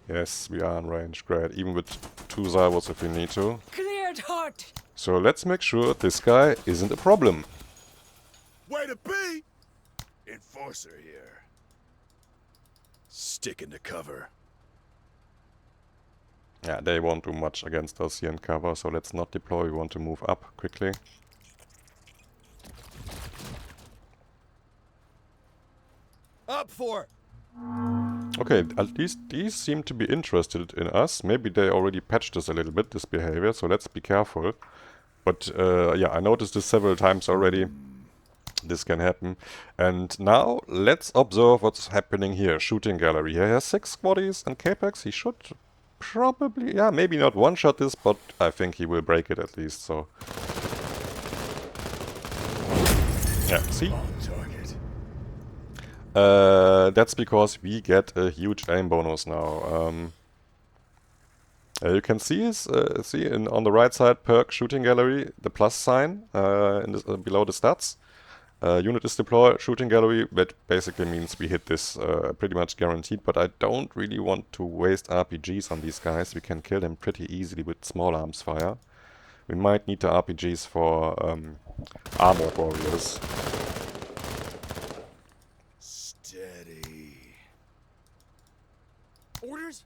Yes, we are in range. Great. Even with 2 Zybos if we need to. Cleared heart. So let's make sure this guy isn't a problem. Way to be! Enforcer here. Sticking to cover. Yeah, they won't do much against us here in cover, so let's not deploy. We want to move up quickly. Up for it! Okay, at least these seem to be interested in us. Maybe they already patched us a little bit, this behavior, so let's be careful. But yeah, I noticed this several times already. This can happen. And now, let's observe what's happening here. Shooting gallery. He has 6 squaddies and Capex. He should probably... yeah, maybe not one-shot this, but I think he will break it at least, so... yeah, see? That's because we get a huge aim bonus now. You can see on the right side perk shooting gallery the plus sign below the stats. Unit is deployed, shooting gallery. That basically means we hit this pretty much guaranteed, but I don't really want to waste RPGs on these guys. We can kill them pretty easily with small arms fire. We might need the RPGs for armored warriors. Steady. Orders?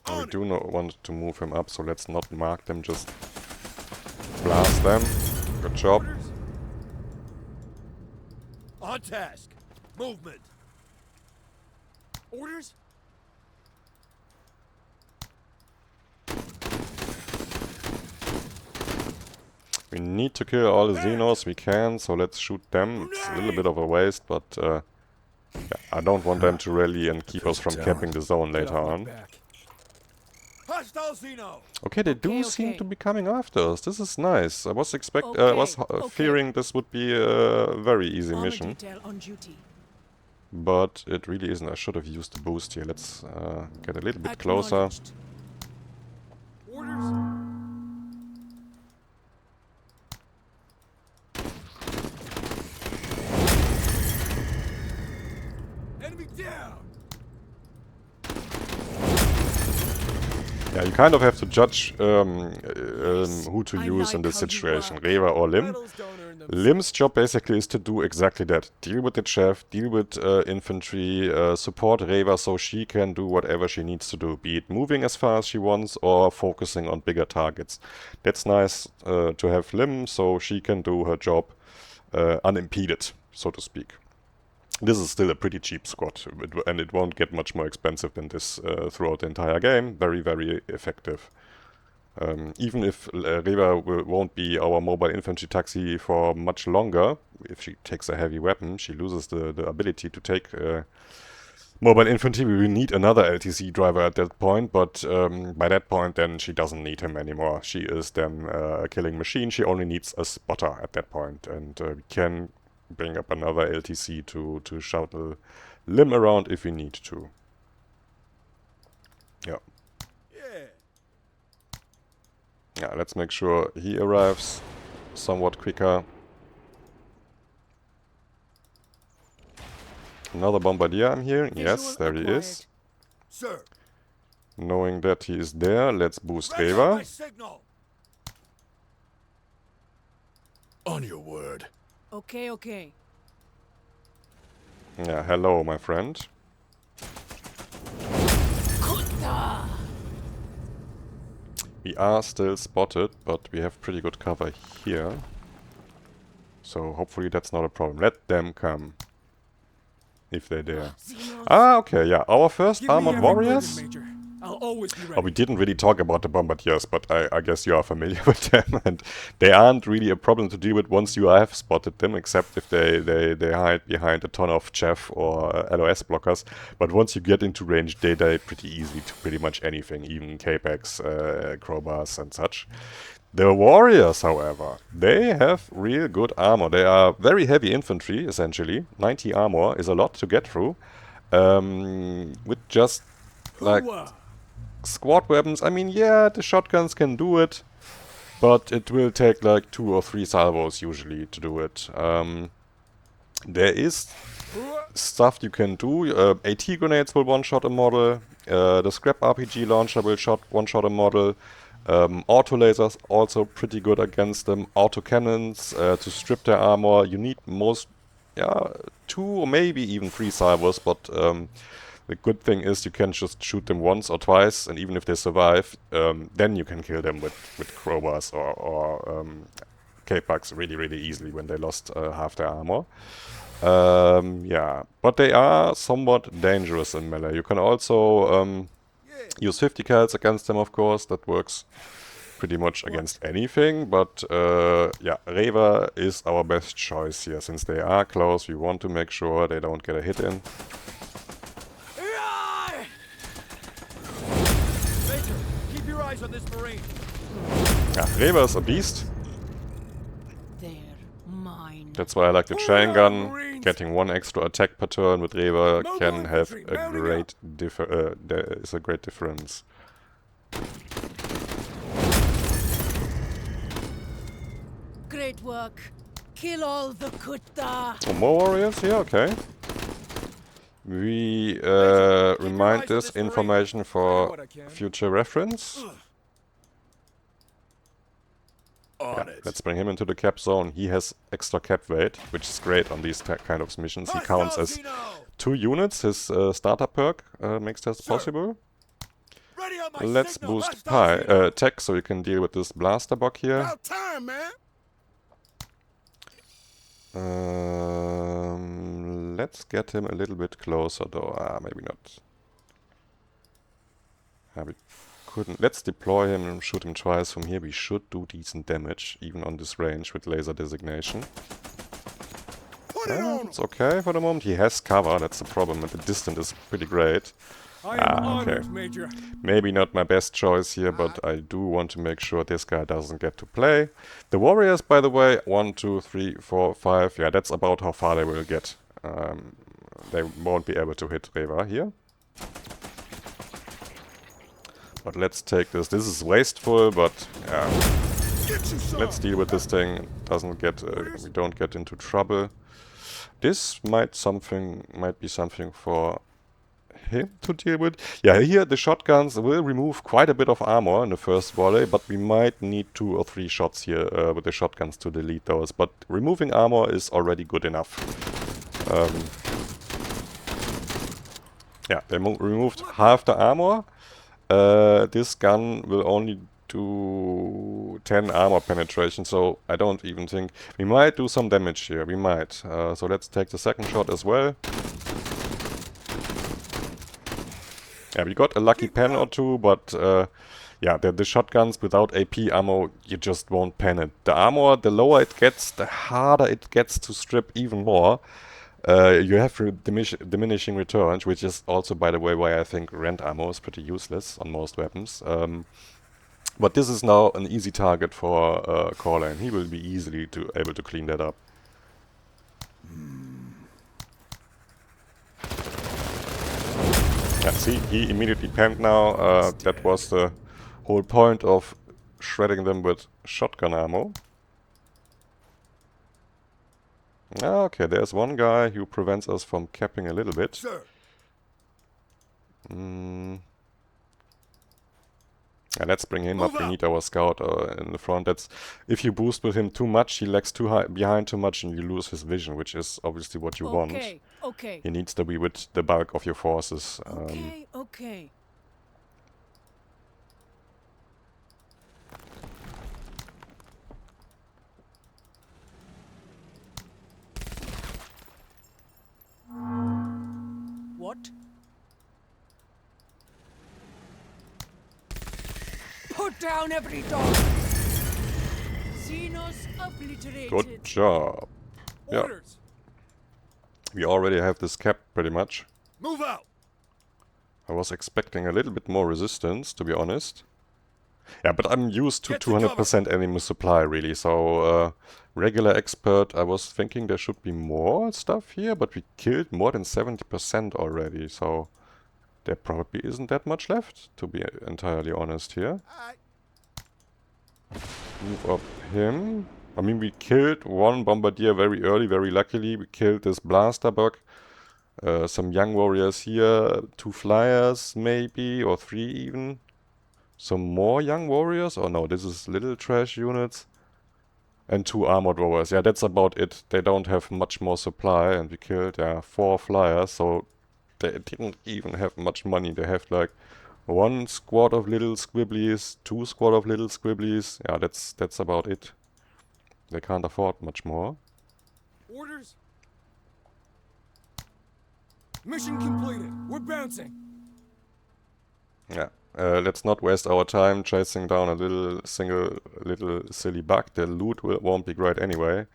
We do not want to move him up, so let's not mark them, just blast them. Good job. Orders? On task. Movement. Orders? We need to kill all the Xenos we can, so let's shoot them. It's a little bit of a waste, but yeah, I don't want them to rally and keep us from capping the zone later on. Hostile Xeno. Okay, they do Okay, seem okay. to be coming after us. This is nice. I was Okay. fearing this would be a very easy Armor mission, detail on duty. but it really isn't. I should have used the boost here. Let's get a little bit closer. Acknowledged. Orders? Enemy down. Yeah, you kind of have to judge who to I use in like this how you situation, work. Reva or Lim. Medals don't earn them. Lim's job basically is to do exactly that. Deal with the chef, deal with infantry, support Reva so she can do whatever she needs to do, be it moving as far as she wants or focusing on bigger targets. That's nice to have Lim so she can do her job unimpeded, so to speak. This is still a pretty cheap squad, and it won't get much more expensive than this throughout the entire game. Very, very effective. Even if Reva won't be our mobile infantry taxi for much longer, if she takes a heavy weapon, she loses the ability to take mobile infantry. We will need another LTC driver at that point, but by that point then she doesn't need him anymore. She is then a killing machine. She only needs a spotter at that point, and we can bring up another LTC to shuttle Lim around if we need to. Yeah. Yeah, let's make sure he arrives somewhat quicker. Another bombardier I'm hearing. Yes, there he is. Sir. Knowing that he is there, let's boost Ready on my Reva. signal. On your word. Okay, okay. Yeah, hello, my friend. We are still spotted, but we have pretty good cover here. So hopefully that's not a problem. Let them come. If they dare. Xenos. Ah, okay, yeah. Our first Give me armored every warriors. million, Major. I'll always be Oh, ready. we didn't really talk about the bombardiers, but I guess you are familiar with them, and they aren't really a problem to deal with once you have spotted them, except if they hide behind a ton of chaff or LOS blockers. But once you get into range, they die pretty easily to pretty much anything, even Capex, crowbars and such. The warriors, however, they have real good armor. They are very heavy infantry, essentially. 90 armor is a lot to get through. With just, like, squad weapons, I mean, yeah, the shotguns can do it, but it will take like 2 or 3 salvos usually to do it. There is stuff you can do. AT grenades will one-shot a model. The scrap RPG launcher will one-shot a model. Auto lasers also pretty good against them. Auto cannons to strip their armor. You need most, 2 or maybe even 3 salvos, but the good thing is you can just shoot them once or twice, and even if they survive, then you can kill them with crowbars or K-Pucks really, really easily when they lost half their armor. Yeah, but they are somewhat dangerous in melee. You can also use 50 cals against them, of course. That works pretty much against anything, but yeah, Reva is our best choice here. Since they are close, we want to make sure they don't get a hit in. Major, keep your eyes on this Marine. Yeah, Reva is a beast. They're mine. That's why I like the chain gun. Getting 1 extra attack per turn with Reva can have a great there is a great difference. Great work. Kill all the kutta. Oh, more warriors here? Okay. We remind this information for future reference. Yeah, let's bring him into the cap zone. He has extra cap weight, which is great on these kind of missions. He counts as 2 units. His starter perk makes that possible. Let's boost tech so you can deal with this blaster bug here. About time, man. Let's get him a little bit closer though. Maybe not. We couldn't. Let's deploy him and shoot him twice from here. We should do decent damage, even on this range with laser designation. It's okay for the moment. He has cover, that's the problem, and the distance is pretty great. Okay. Major. Maybe not my best choice here, but I do want to make sure this guy doesn't get to play. The warriors, by the way, 1, 2, 3, 4, 5. Yeah, that's about how far they will get. They won't be able to hit Reva here. But let's take this. This is wasteful, but yeah. Let's deal with this thing. Doesn't get we don't get into trouble. This might be something for him to deal with. Yeah, here the shotguns will remove quite a bit of armor in the first volley, but we might need 2 or 3 shots here with the shotguns to delete those. But removing armor is already good enough. Yeah, they removed half the armor. This gun will only do 10 armor penetration, so I don't even think... We might do some damage here, we might. So let's take the second shot as well. Yeah, we got a lucky pen or 2, but yeah, the shotguns without AP ammo, you just won't pen it. The armor, the lower it gets, the harder it gets to strip even more. You have diminishing returns, which is also, by the way, why I think rent ammo is pretty useless on most weapons. But this is now an easy target for Corlane. He will be easily able to clean that up. Yeah, see, he immediately penned now. That was the whole point of shredding them with shotgun ammo. Okay, there's one guy who prevents us from capping a little bit. Yeah, let's bring him up. We need our scout in the front. That's if you boost with him too much, he lags behind too much, and you lose his vision, which is obviously what you want. Okay. He needs to be with the bulk of your forces. Okay. What? Put down every dog! Xenos obliterated. Good job. Yeah. We already have this cap pretty much. Move out. I was expecting a little bit more resistance, to be honest. Yeah, but I'm used to 200% enemy supply, really. So, regular expert, I was thinking there should be more stuff here, but we killed more than 70% already. So, there probably isn't that much left, to be entirely honest here. Move up him. I mean, we killed one bombardier very early, very luckily. We killed this blaster bug. Some young warriors here, 2 flyers maybe, or 3 even. Some more young warriors? Oh no, this is little trash units. And 2 armored warriors. Yeah, that's about it. They don't have much more supply, and we killed 4 flyers, so they didn't even have much money. They have like 1 squad of little squibblies, 2 squad of little squibblies. Yeah, that's about it. They can't afford much more. Orders? Mission completed. We're bouncing. Yeah. Let's not waste our time chasing down a little silly bug. The loot won't be great anyway.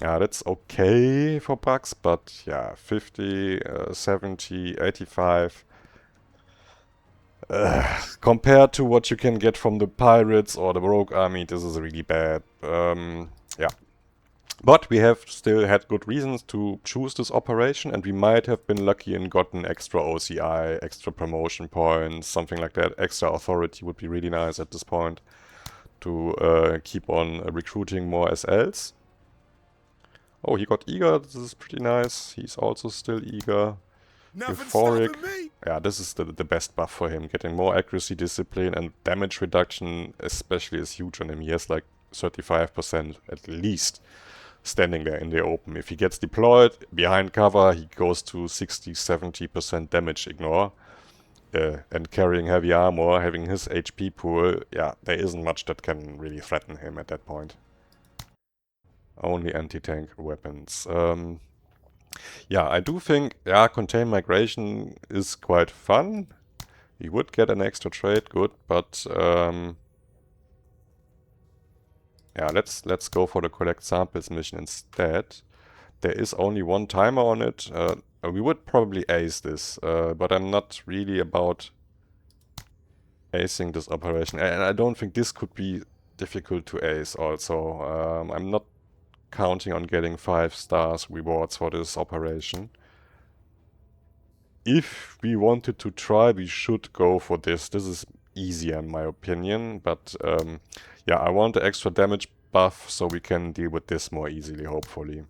Yeah, that's okay for bugs, but yeah, 50, 70, 85. Compared to what you can get from the pirates or the rogue army, this is really bad. Yeah. But we have still had good reasons to choose this operation, and we might have been lucky and gotten extra OCI, extra promotion points, something like that. Extra authority would be really nice at this point. to keep on recruiting more SLs. Oh, he got eager. This is pretty nice. He's also still eager. Nothing Euphoric. stopping me. Yeah, this is the best buff for him. Getting more accuracy, discipline, and damage reduction especially is huge on him. He has like 35% at least standing there in the open. If he gets deployed behind cover, he goes to 60-70% damage ignore. And carrying heavy armor, having his HP pool, yeah, there isn't much that can really threaten him at that point. Only anti-tank weapons. Yeah, I do think, yeah, contained migration is quite fun. We would get an extra trade, good, but yeah, let's go for the collect samples mission instead. There is only one timer on it. We would probably ace this, but I'm not really about acing this operation. And I don't think this could be difficult to ace also. I'm not counting on getting 5 stars rewards for this operation. If we wanted to try, we should go for this. This is easier in my opinion, but yeah, I want the extra damage buff so we can deal with this more easily, hopefully.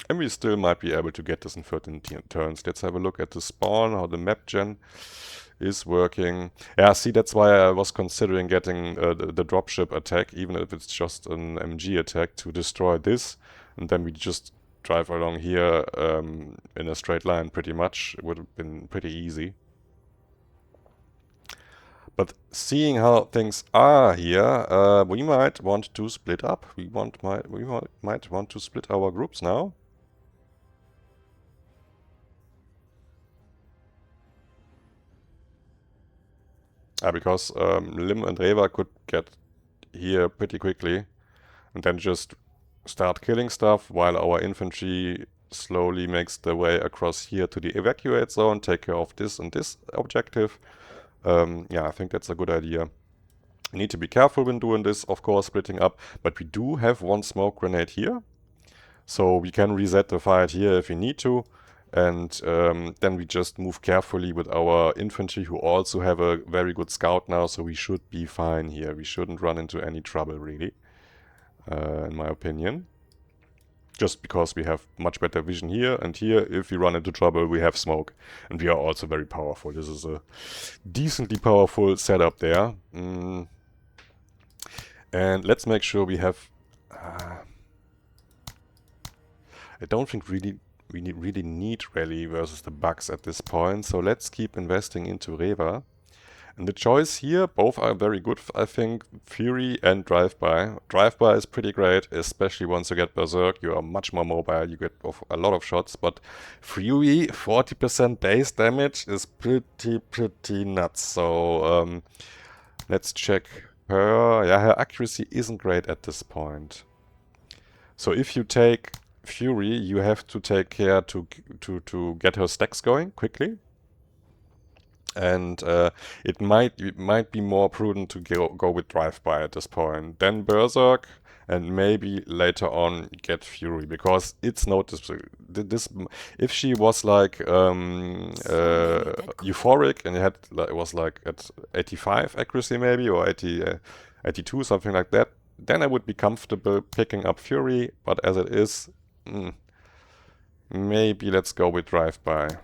And we still might be able to get this in 13 turns. Let's have a look at the spawn, how the map gen is working. Yeah, see, that's why I was considering getting the dropship attack, even if it's just an MG attack, to destroy this. And then we just drive along here in a straight line pretty much. It would have been pretty easy. But seeing how things are here, we might want to split up. We might want to split our groups now. Because Lim and Reva could get here pretty quickly and then just start killing stuff while our infantry slowly makes their way across here to the evacuate zone, take care of this and this objective. Yeah, I think that's a good idea. We need to be careful when doing this, of course, splitting up, but we do have one smoke grenade here. So we can reset the fight here if we need to. And then we just move carefully with our infantry, who also have a very good scout now, so we should be fine here. We shouldn't run into any trouble, really, in my opinion. Just because we have much better vision here, and here, if we run into trouble, we have smoke. And we are also very powerful. This is a decently powerful setup there. And let's make sure we have... I don't think we really need rally versus the bugs at this point, so let's keep investing into Reva. And the choice here, both are very good, I think, Fury and Drive-By. Drive-By is pretty great, especially once you get Berserk, you are much more mobile, you get a lot of shots, but Fury, 40% base damage is pretty nuts, so let's check her. Yeah, her accuracy isn't great at this point. So if you take Fury, you have to take care to get her stacks going quickly, and it might be more prudent to go with Drive-By at this point. Then Berserk, and maybe later on get Fury, because it's noticeable. If she was like euphoric and it was like at 85 accuracy maybe, or 82, something like that, then I would be comfortable picking up Fury. But as it is, maybe let's go with Drive-By.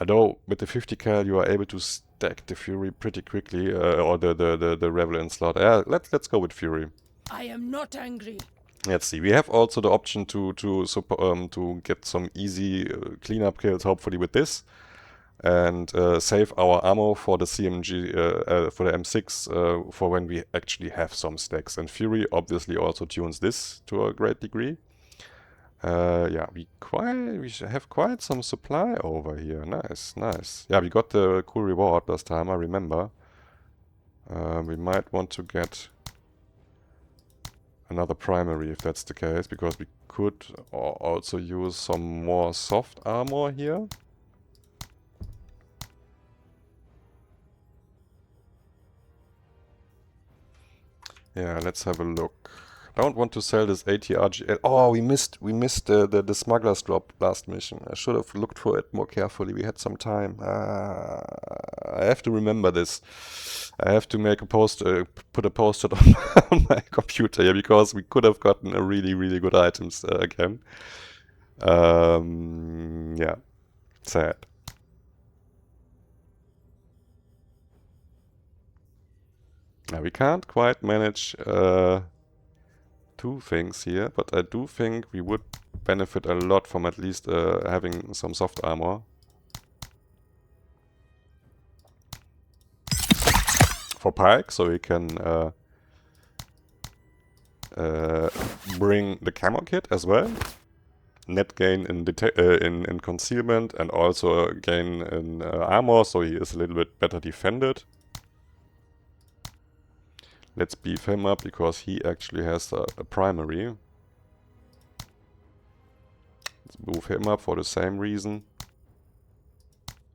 Although with the 50 cal you are able to stack the Fury pretty quickly, or the Revel slot. Let's go with Fury. I am not angry. Let's see. We have also the option to get some easy cleanup kills, hopefully with this, and save our ammo for the CMG, for the M6, for when we actually have some stacks. And Fury obviously also tunes this to a great degree. Yeah, we have quite some supply over here. Nice, nice. Yeah, we got the cool reward last time, I remember. We might want to get another primary if that's the case, because we could also use some more soft armor here. Yeah, let's have a look. don't want to sell this ATRGL. Oh, we missed the smuggler's drop last mission. I should have looked for it more carefully. We had some time. I have to remember this. I have to make a post, put a post-it on my computer here, because we could have gotten a really good items again. Yeah, sad. Now we can't quite manage two things here, but I do think we would benefit a lot from at least having some soft armor. For Pike, so he can bring the camo kit as well. Net gain in concealment, and also gain in armor, so he is a little bit better defended. Let's beef him up, because he actually has a primary. Let's move him up for the same reason.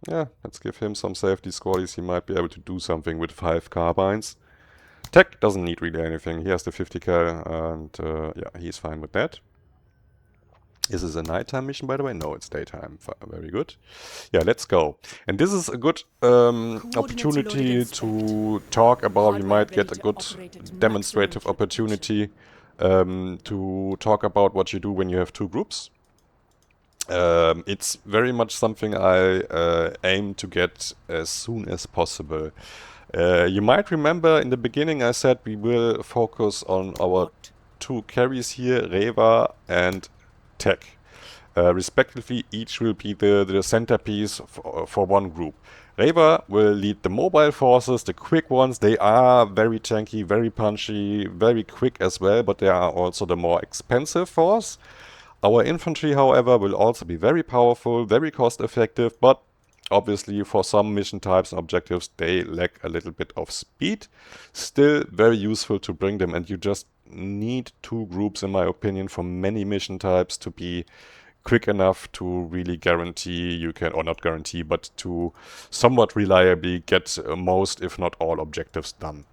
Yeah, let's give him some safety squaddies. He might be able to do something with 5 carbines. Tech doesn't need really anything. He has the 50 cal, and yeah, he's fine with that. Is this a nighttime mission, by the way? No, it's daytime. Very good. Yeah, let's go. And this is a good opportunity to talk about. We might get a good demonstrative opportunity to talk about what you do when you have 2 groups. It's very much something I aim to get as soon as possible. You might remember in the beginning I said we will focus on our 2 carries here, Reva and Tech. Respectively, each will be the centerpiece for one group. Reva will lead the mobile forces, the quick ones. They are very tanky, very punchy, very quick as well, but they are also the more expensive force. Our infantry, however, will also be very powerful, very cost effective, but obviously for some mission types and objectives they lack a little bit of speed. Still very useful to bring them, and you just need 2 groups, in my opinion, for many mission types to be quick enough to really guarantee you can, or not guarantee, but to somewhat reliably get most, if not all, objectives done.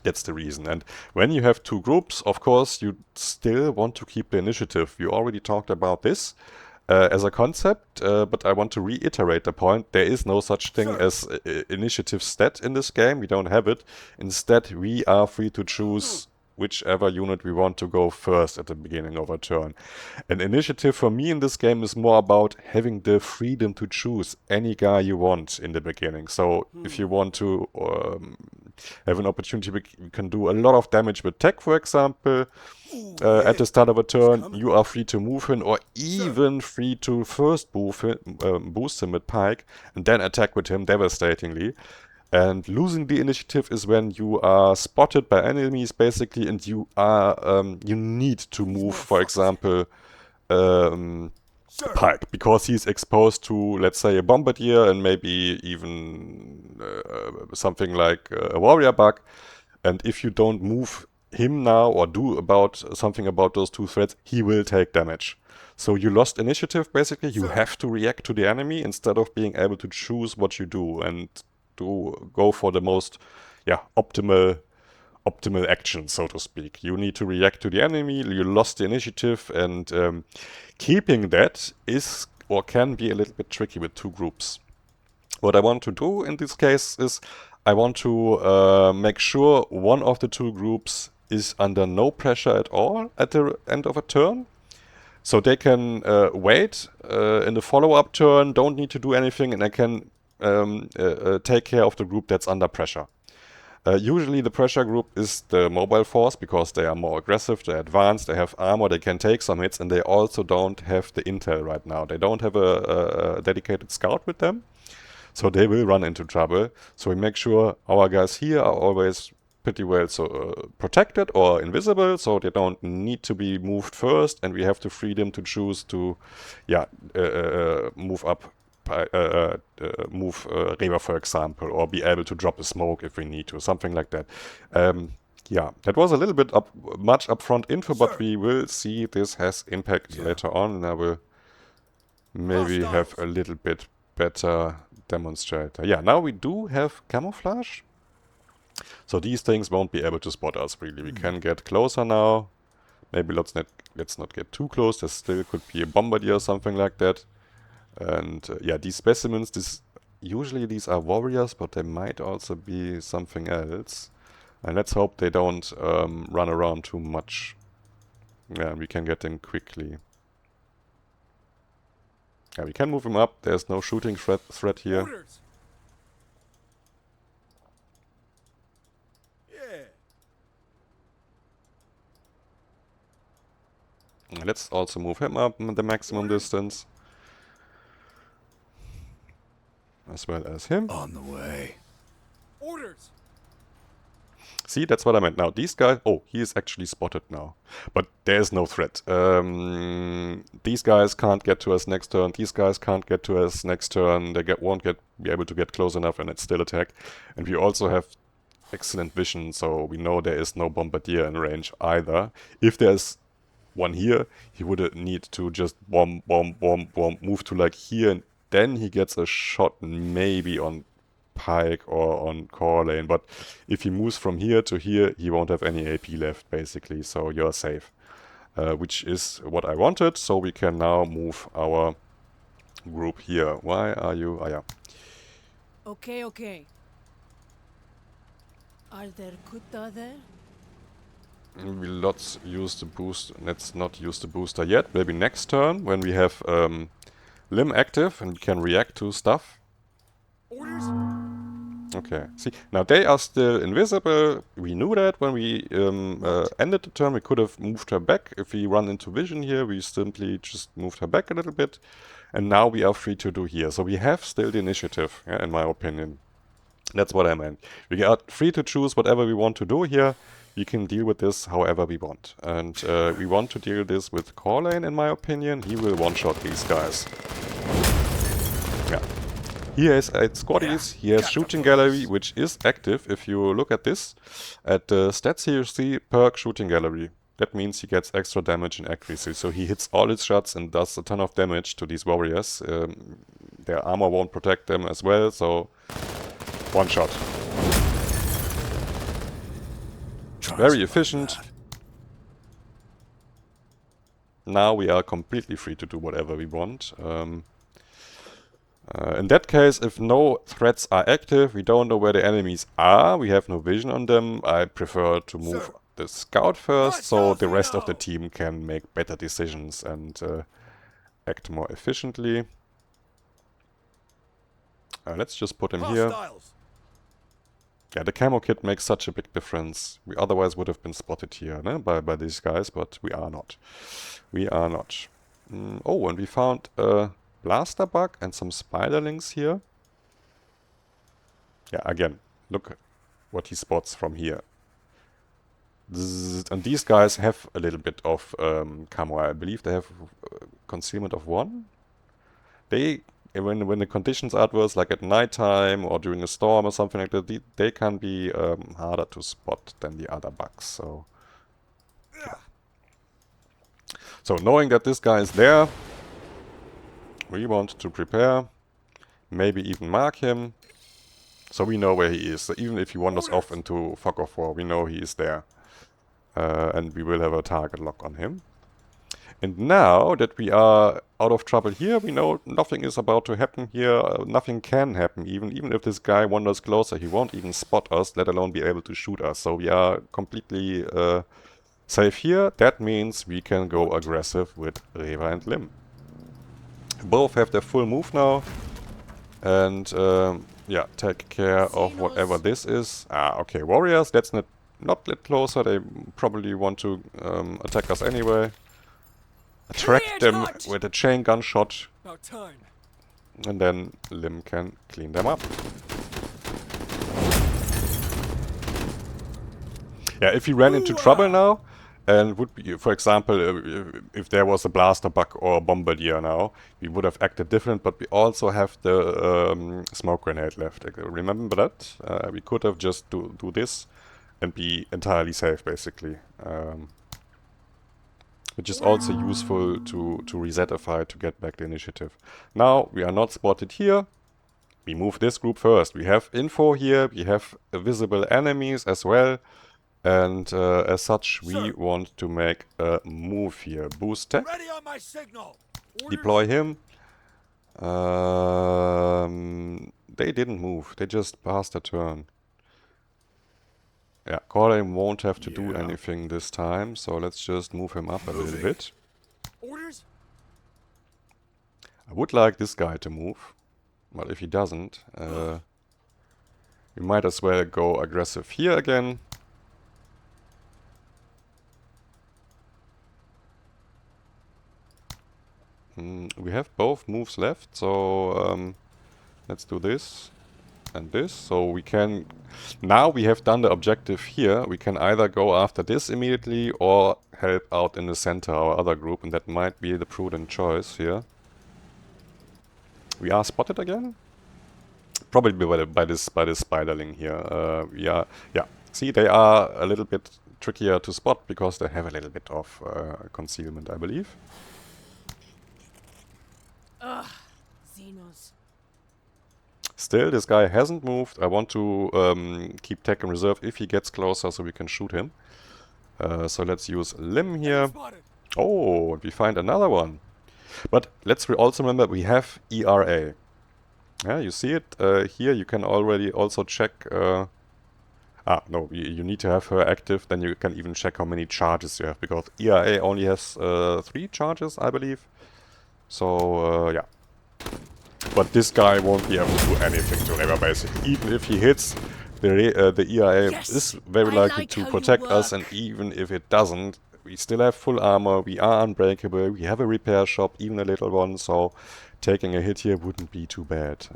That's the reason. And when you have 2 groups, of course, you still want to keep the initiative. We already talked about this as a concept, but I want to reiterate the point. There is no such thing as initiative stat in this game. We don't have it. Instead, we are free to choose whichever unit we want to go first at the beginning of a turn. An initiative for me in this game is more about having the freedom to choose any guy you want in the beginning. So if you want to have an opportunity, you can do a lot of damage with Tech, for example. At the start of a turn, you are free to move him, or even free to first boost him with Pike and then attack with him devastatingly. And losing the initiative is when you are spotted by enemies, basically, and you are you need to move, for example, Pike, because he's exposed to, let's say, a bombardier and maybe even something like a warrior bug. And if you don't move him now or do something about those 2 threats, he will take damage. So you lost initiative, basically. You have to react to the enemy instead of being able to choose what you do and to go for the most optimal action, so to speak. You need to react to the enemy. You lost the initiative, and keeping that is or can be a little bit tricky with 2 groups. What I want to do in this case is I want to make sure one of the 2 groups is under no pressure at all at the end of a turn. So they can wait in the follow-up turn, don't need to do anything, and I can take care of the group that's under pressure. Usually the pressure group is the mobile force, because they are more aggressive, they're advanced, they have armor, they can take some hits, and they also don't have the intel right now. They don't have a dedicated scout with them, so they will run into trouble. So we make sure our guys here are always pretty well protected or invisible, so they don't need to be moved first, and we have the freedom to choose to move up. Move Reva, for example, or be able to drop a smoke if we need to, something like that. Yeah, that was a little bit much upfront info, but we will see this has impact later on, and I will maybe have a little bit better demonstrator. Yeah, now we do have camouflage, so these things won't be able to spot us really. We can get closer now. Maybe let's not get too close. There still could be a bombardier or something like that. And yeah, these specimens, usually these are warriors, but they might also be something else. And let's hope they don't run around too much. Yeah, we can get in quickly. Yeah, we can move him up. There's no shooting threat here. Orders. Yeah. Let's also move him up the maximum distance. As well as him. On the way. Orders. See, that's what I meant. Now, these guys... Oh, he is actually spotted now. But there's no threat. These guys can't get to us next turn. These guys can't get to us next turn. They won't be able to get close enough and it's still attack. And we also have excellent vision, so we know there is no bombardier in range either. If there's one here, he would need to just bomb, move to like here, and then he gets a shot maybe on Pike or on core lane, but if he moves from here to here, he won't have any AP left, basically, so you're safe. Which is what I wanted, so we can now move our group here. Why are you... Ah, yeah. Okay, okay. Are there Kutta there? Let's use the boost. Let's not use the booster yet. Maybe next turn, when we have Lim active and we can react to stuff. Orders. Okay, see, now they are still invisible. We knew that when we ended the turn. We could have moved her back. If we run into vision here, we simply just moved her back a little bit. And now we are free to do here. So we have still the initiative, yeah, in my opinion. That's what I meant. We are free to choose whatever we want to do here. We can deal with this however we want. And we want to deal this with core lane, in my opinion. He will one-shot these guys. Yeah. He has 8 squaddies, he has shooting gallery, which is active. If you look at this, at the stats here you see perk shooting gallery. That means he gets extra damage and accuracy. So he hits all his shots and does a ton of damage to these warriors. Their armor won't protect them as well, so one shot. Very efficient. Now we are completely free to do whatever we want. In that case, if no threats are active, we don't know where the enemies are, we have no vision on them, I prefer to move the scout first, so the rest of the team can make better decisions and act more efficiently. Let's just put him here. Yeah, the camo kit makes such a big difference. We otherwise would have been spotted here, né? by these guys, but we are not. We are not. Oh, and we found a blaster bug and some spiderlings here. Yeah, again, look what he spots from here. And these guys have a little bit of camo. I believe they have concealment of 1. They, when the conditions are adverse, like at nighttime or during a storm or something like that, they can be harder to spot than the other bugs. So, yeah. So knowing that this guy is there, we want to prepare, maybe even mark him, so we know where he is. So even if he wanders off into Fog of War, we know he is there. And we will have a target lock on him. And now that we are out of trouble here, we know nothing is about to happen here. Nothing can happen even. Even if this guy wanders closer, he won't even spot us, let alone be able to shoot us. So we are completely safe here. That means we can go aggressive with Reva and Lim. Both have their full move now, and yeah, take care of whatever this is. Ah, okay, warriors, let's not get closer, they probably want to attack us anyway. Attract them with a chain gun shot, About time. and then Lim can clean them up. Yeah, if we ran into trouble now, and would be, for example, if there was a blaster bug or a bombardier now, we would have acted different, but we also have the smoke grenade left. Remember that? We could have just do this and be entirely safe, basically. Which is also useful to reset a fight to get back the initiative. Now, we are not spotted here. We move this group first. We have info here, we have visible enemies as well. And as such, we want to make a move here. Boost tech, Ready on my signal. deploy him. They didn't move, they just passed a turn. Yeah, Corlin won't have to do anything this time, so let's just move him up a little bit. Orders? I would like this guy to move, but if he doesn't, we might as well go aggressive here again. We have both moves left, so let's do this and this. So we can, now we have done the objective here, we can either go after this immediately or help out in the center our other group, and that might be the prudent choice here. We are spotted again? Probably by this spiderling here. Yeah. See, they are a little bit trickier to spot because they have a little bit of concealment, I believe. Ugh, Xenos. Still, this guy hasn't moved. I want to keep tech in reserve if he gets closer so we can shoot him. So let's use Lim here. Spotted. Oh, and we find another one. But let's also remember we have ERA. Yeah, you see it here. You can already also check. No, you need to have her active. Then you can even check how many charges you have, because ERA only has 3 charges, I believe. So yeah. But this guy won't be able to do anything to Reba, basically. Even if he hits, the ERA is very likely to protect us, and even if it doesn't, we still have full armor, we are unbreakable, we have a repair shop, even a little one, so taking a hit here wouldn't be too bad.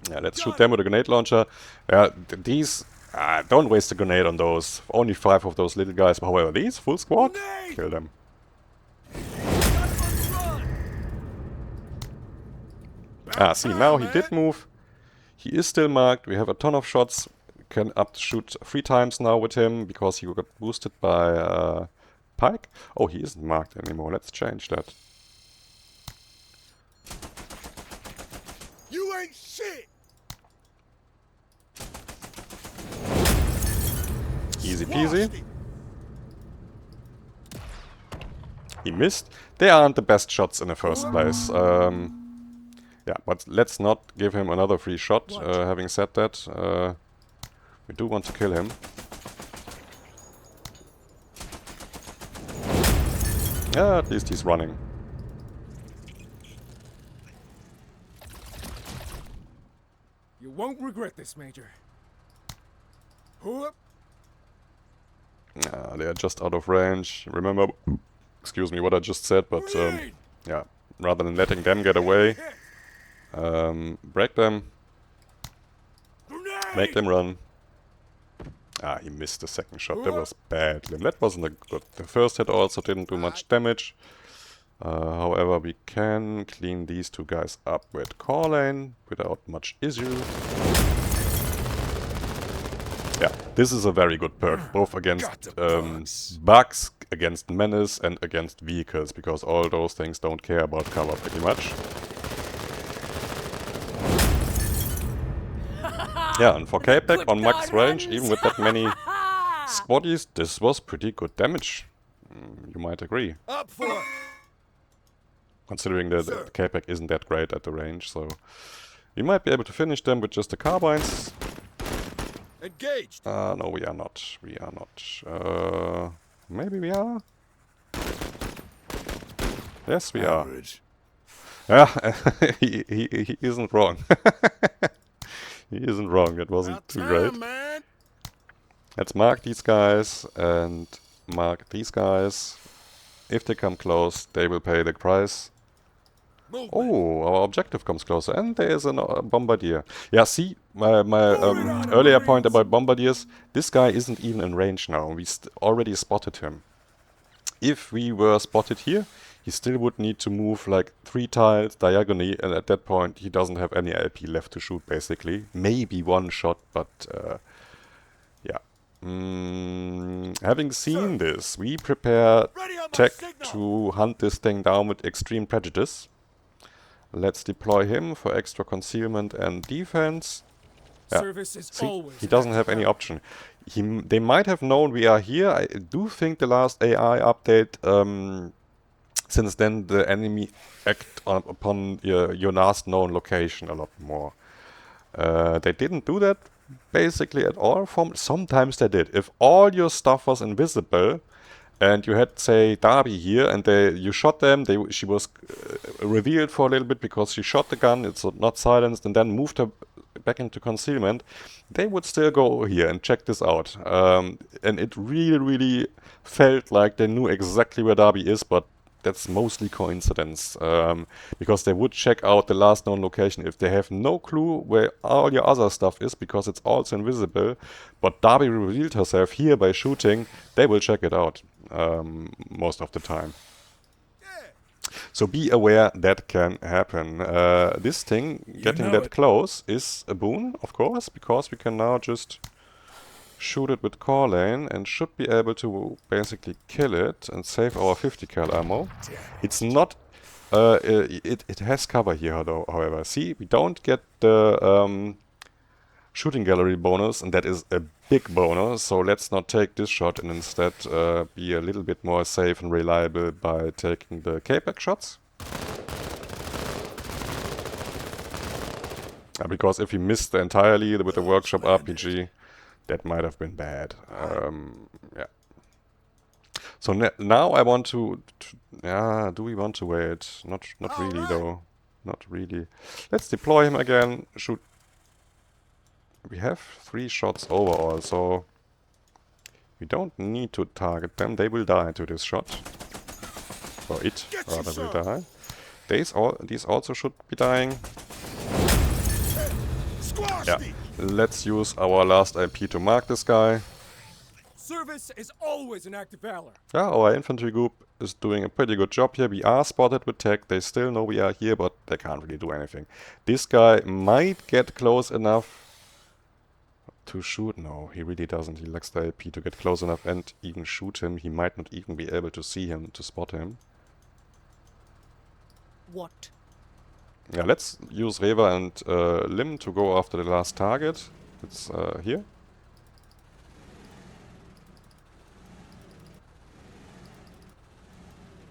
Yeah, let's shoot them with a grenade launcher. These... don't waste a grenade on those. Only 5 of those little guys. However, these, full squad, kill them. See, now he did move. He is still marked. We have a ton of shots. We can shoot 3 times now with him because he got boosted by Pike. Oh, he isn't marked anymore. Let's change that. You ain't shit. Easy peasy. He missed. They aren't the best shots in the first place. Yeah, but let's not give him another free shot. Having said that, we do want to kill him. Yeah, at least he's running. You won't regret this, Major. Whoop. They are just out of range. Remember, excuse me, what I just said, but yeah, rather than letting them get away, break them, make them run. He missed the second shot. That was bad. That wasn't a good. The first hit also didn't do much damage. However, we can clean these 2 guys up with core lane without much issue. Yeah, this is a very good perk, both against bugs, against menace, and against vehicles, because all those things don't care about cover pretty much. Yeah, and for K-Pack on max range, even with that many squaddies, this was pretty good damage. You might agree. Up for it. Considering that the K-Pack isn't that great at the range, so we might be able to finish them with just the carbines. Engaged. No, we are not. We are not. Maybe we are? Yes, we are. Yeah, he isn't wrong. He isn't wrong. It wasn't too great. Man. Let's mark these guys and mark these guys. If they come close, they will pay the price. Movement. Oh, our objective comes closer, and there is a bombardier. Yeah, see, my earlier point about bombardiers, this guy isn't even in range now. We already spotted him. If we were spotted here, he still would need to move like 3 tiles diagonally, and at that point he doesn't have any LP left to shoot, basically. Maybe 1 shot, but yeah. Having seen this, we prepare tech to hunt this thing down with extreme prejudice. Let's deploy him for extra concealment and defense. Yeah. Service is See, always he doesn't have any option. They might have known we are here. I do think the last AI update, since then the enemy act upon your last known location a lot more. They didn't do that basically at all. Sometimes they did. If all your stuff was invisible, and you had, say, Darby here, and you shot them. She was revealed for a little bit because she shot the gun. It's not silenced, and then moved her back into concealment. They would still go here and check this out. And it really, really felt like they knew exactly where Darby is, but that's mostly coincidence. Because they would check out the last known location if they have no clue where all your other stuff is, because it's also invisible. But Darby revealed herself here by shooting. They will check it out. Most of the time. So be aware that can happen. This thing, getting that close, is a boon, of course, because we can now just shoot it with core lane and should be able to basically kill it and save our 50 cal ammo. It's not... it has cover here, though, however. See, we don't get the shooting gallery bonus, and that is a big bonus, so let's not take this shot and instead be a little bit more safe and reliable by taking the K-Pack shots. Because if we missed entirely with the workshop RPG, that might have been bad. Yeah. So now I want to yeah, do we want to wait? Not really, though. Not really. Let's deploy him again, shoot. We have 3 shots overall, so we don't need to target them. They will die to this shot. Or it rather will die. These also should be dying. Yeah. Let's use our last IP to mark this guy. Service is always an act of valor. Yeah, our infantry group is doing a pretty good job here. We are spotted with tech. They still know we are here, but they can't really do anything. This guy might get close enough to shoot. No, he really doesn't. He lacks the AP to get close enough and even shoot him. He might not even be able to see him, to spot him. What? Yeah, let's use Reva and Lim to go after the last target. It's here.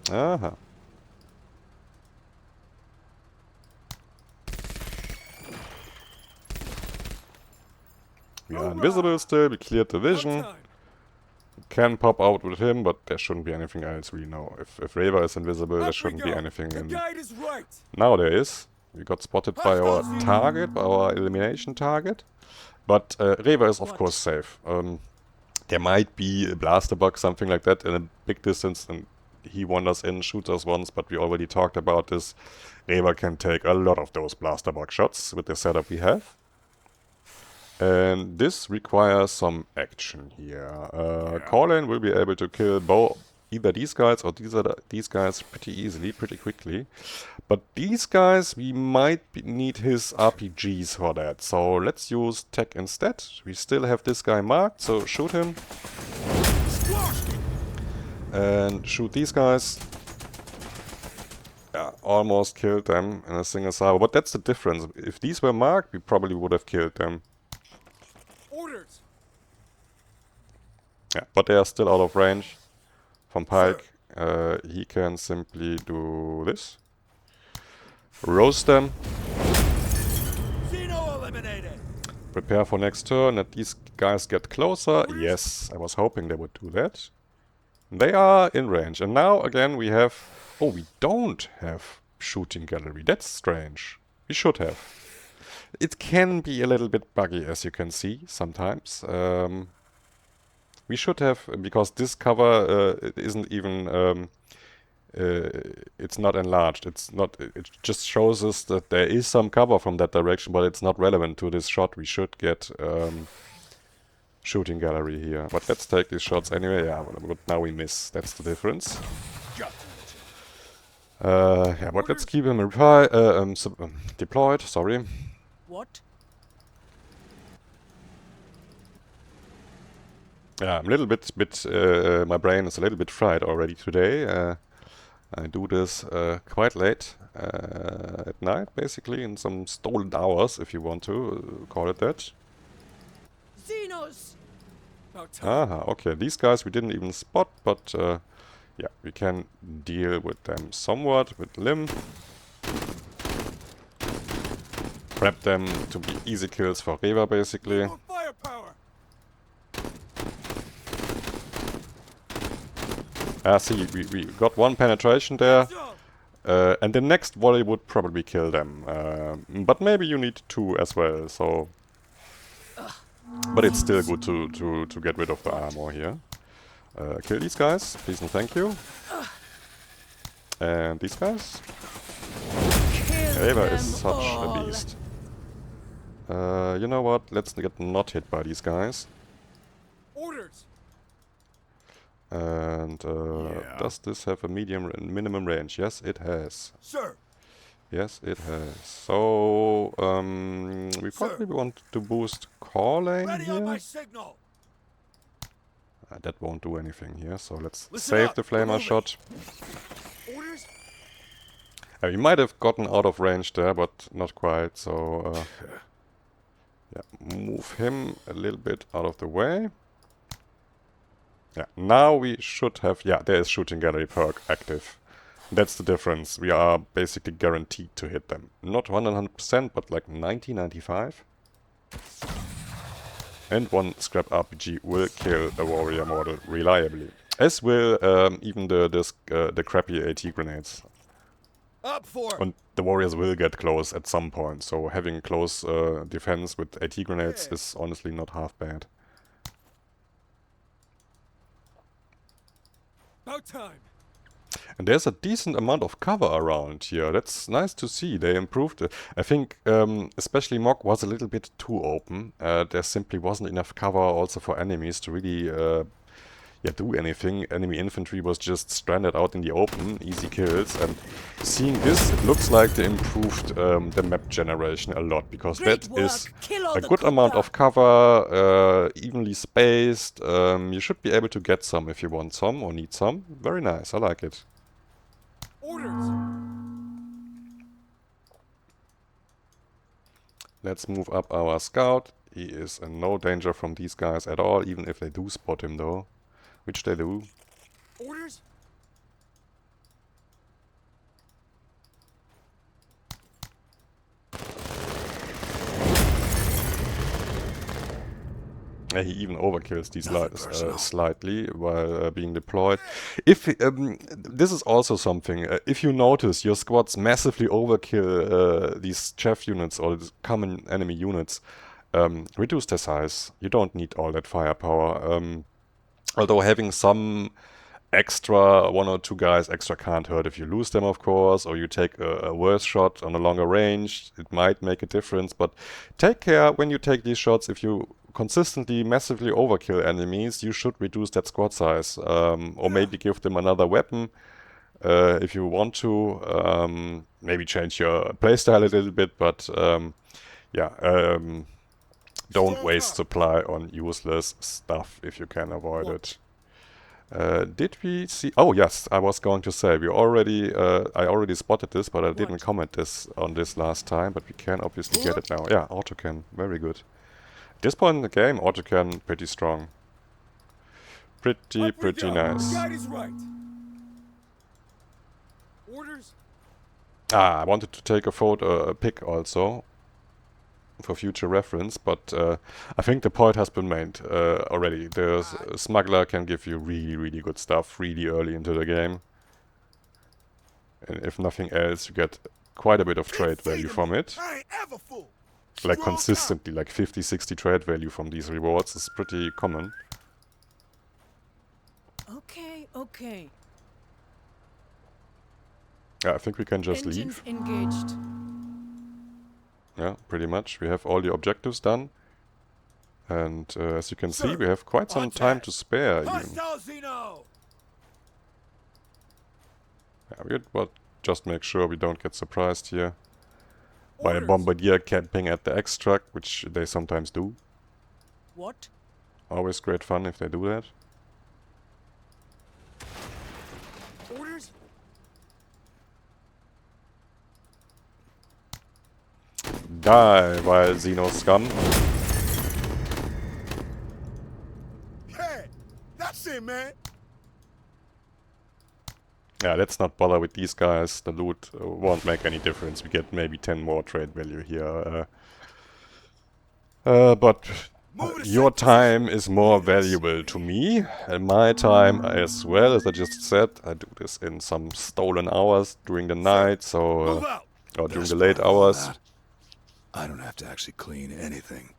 Aha. We are invisible still, we cleared the vision. Can pop out with him, but there shouldn't be anything else we know. If Reva is invisible, there shouldn't be anything in... Now there is. We got spotted by our target, by our elimination target. But Reva is of course safe. There might be a blaster bug, something like that, in a big distance, and he wanders in, shoots us once, but we already talked about this. Reva can take a lot of those blaster bug shots with the setup we have. And this requires some action here. Corlin will be able to kill either these guys or these guys pretty easily, pretty quickly. But these guys, we might need his RPGs for that. So let's use tech instead. We still have this guy marked, so shoot him. And shoot these guys. Yeah, almost killed them in a single salvo. But that's the difference. If these were marked, we probably would have killed them. Orders. Yeah, but they are still out of range from Pike. He can simply do this. Roast them. Prepare for next turn, that these guys get closer. Yes, I was hoping they would do that. They are in range. And now again we have... Oh, we don't have shooting gallery. That's strange. We should have. It can be a little bit buggy, as you can see, sometimes. We should have, because this cover isn't even... it's not enlarged. It's not. It just shows us that there is some cover from that direction, but it's not relevant to this shot. We should get shooting gallery here. But let's take these shots anyway. Yeah, but now we miss. That's the difference. Yeah, but let's keep him deployed. Sorry. What? Yeah, I'm a little bit. My brain is a little bit fried already today. I do this quite late at night, basically, in some stolen hours, if you want to call it that. Xenos! About time. Aha, okay, these guys we didn't even spot, but yeah, we can deal with them somewhat with Limb. Prep them to be easy kills for Reva, basically. More firepower. Ah, see, we got one penetration there. So, And the next volley would probably kill them. But maybe you need two as well, so... But it's still good to get rid of the armor here. Kill these guys, please and thank you. And these guys. Ava is such a beast. You know what? Let's get not hit by these guys. orders. And does this have a minimum range? Yes, it has. Sir, Yes, it has. So we probably want to boost core lane ready on my here. signal. That won't do anything here. So let's Listen save up, the we're flamer moving. shot. Orders. We might have gotten out of range there, but not quite. So yeah, move him a little bit out of the way. Yeah, now we should have... Yeah, there is shooting gallery perk active. That's the difference. We are basically guaranteed to hit them. Not 100%, but like 90, 95. And one scrap RPG will kill a warrior model reliably. As will even the crappy AT grenades. Up for it. And the warriors will get close at some point, so having close defense with AT grenades is honestly not half bad. About time. And there's a decent amount of cover around here. That's nice to see. They improved it. I think especially Mog was a little bit too open. There simply wasn't enough cover also for enemies to really yeah, do anything. Enemy infantry was just stranded out in the open, easy kills. And seeing this, it looks like they improved the map generation a lot, because Great that work. is Kill all a the good amount copper. of cover, evenly spaced. You should be able to get some if you want some or need some. Very nice, I like it. Orders. Let's move up our scout. He is in no danger from these guys at all, even if they do spot him though. Which they do. Orders. He even overkills these slightly while being deployed. If this is also something, if you notice your squads massively overkill these chaff units or these common enemy units, reduce their size. You don't need all that firepower. Although having some extra, one or two guys extra can't hurt if you lose them, of course, or you take a worse shot on a longer range. It might make a difference, but take care when you take these shots. If you consistently massively overkill enemies, you should reduce that squad size, or maybe give them another weapon if you want to. Maybe change your playstyle a little bit, but yeah, don't waste supply on useless stuff if you can avoid it. Did we see... Oh yes, I was going to say, we already... I already spotted this, but I didn't comment on this last time, but we can obviously get it now. Yeah, autocan, very good. At this point in the game, autocan pretty strong. Pretty Up we go. nice. Guide is right. Orders. Ah, I wanted to take a photo, a pic also, for future reference, but I think the point has been made already. The smuggler can give you really good stuff really early into the game. And if nothing else, you get quite a bit of trade value from it. I ain't ever fool. Like Strong consistently, like 50-60 trade value from these rewards is pretty common. Okay, okay. Yeah, I think we can just Engines leave. engaged. Yeah, pretty much. We have all the objectives done. And as you can see, we have quite some time to spare even. Hostile Xeno. Yeah, we would just make sure we don't get surprised here by a Orders. bombardier camping at the extract, which they sometimes do. What? Always great fun if they do that. Orders. Die, while Xeno scum. Yeah, that's it, man. Yeah, let's not bother with these guys. The loot won't make any difference. We get maybe 10 more trade value here. But Move to your set position. time is more valuable to me, and my time as well. As I just said, I do this in some stolen hours during the night, so Move out. or during Best the late part of all hours. that, I don't have to actually clean anything.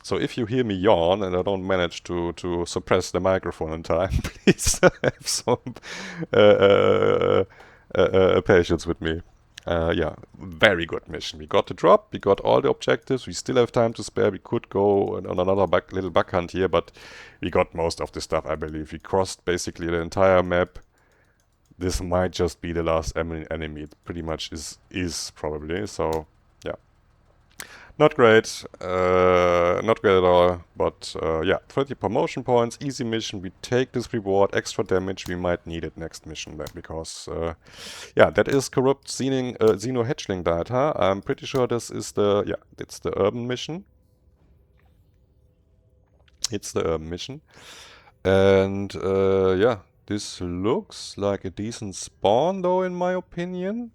So if you hear me yawn and I don't manage to suppress the microphone in time, please have some patience with me. Yeah, very good mission. We got the drop, we got all the objectives, we still have time to spare. We could go on another little bug hunt here, but we got most of the stuff, I believe. We crossed basically the entire map. This might just be the last enemy. It pretty much is probably, so yeah. Not great at all, but yeah, 30 promotion points, easy mission. We take this reward, extra damage, we might need it next mission then, because yeah, that is corrupt Xeno hatchling data. I'm pretty sure this is the, yeah, it's the urban mission. It's the urban mission. And yeah, this looks like a decent spawn though, in my opinion.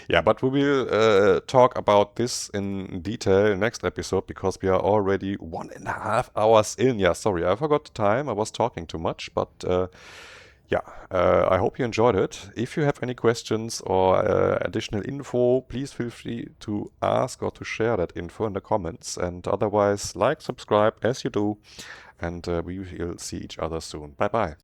Yeah, but we will talk about this in detail next episode, because we are already 1.5 hours in. Yeah, sorry, I forgot the time. I was talking too much, but yeah, I hope you enjoyed it. If you have any questions or additional info, please feel free to ask or to share that info in the comments. And otherwise, like, subscribe as you do, and we will see each other soon. Bye-bye.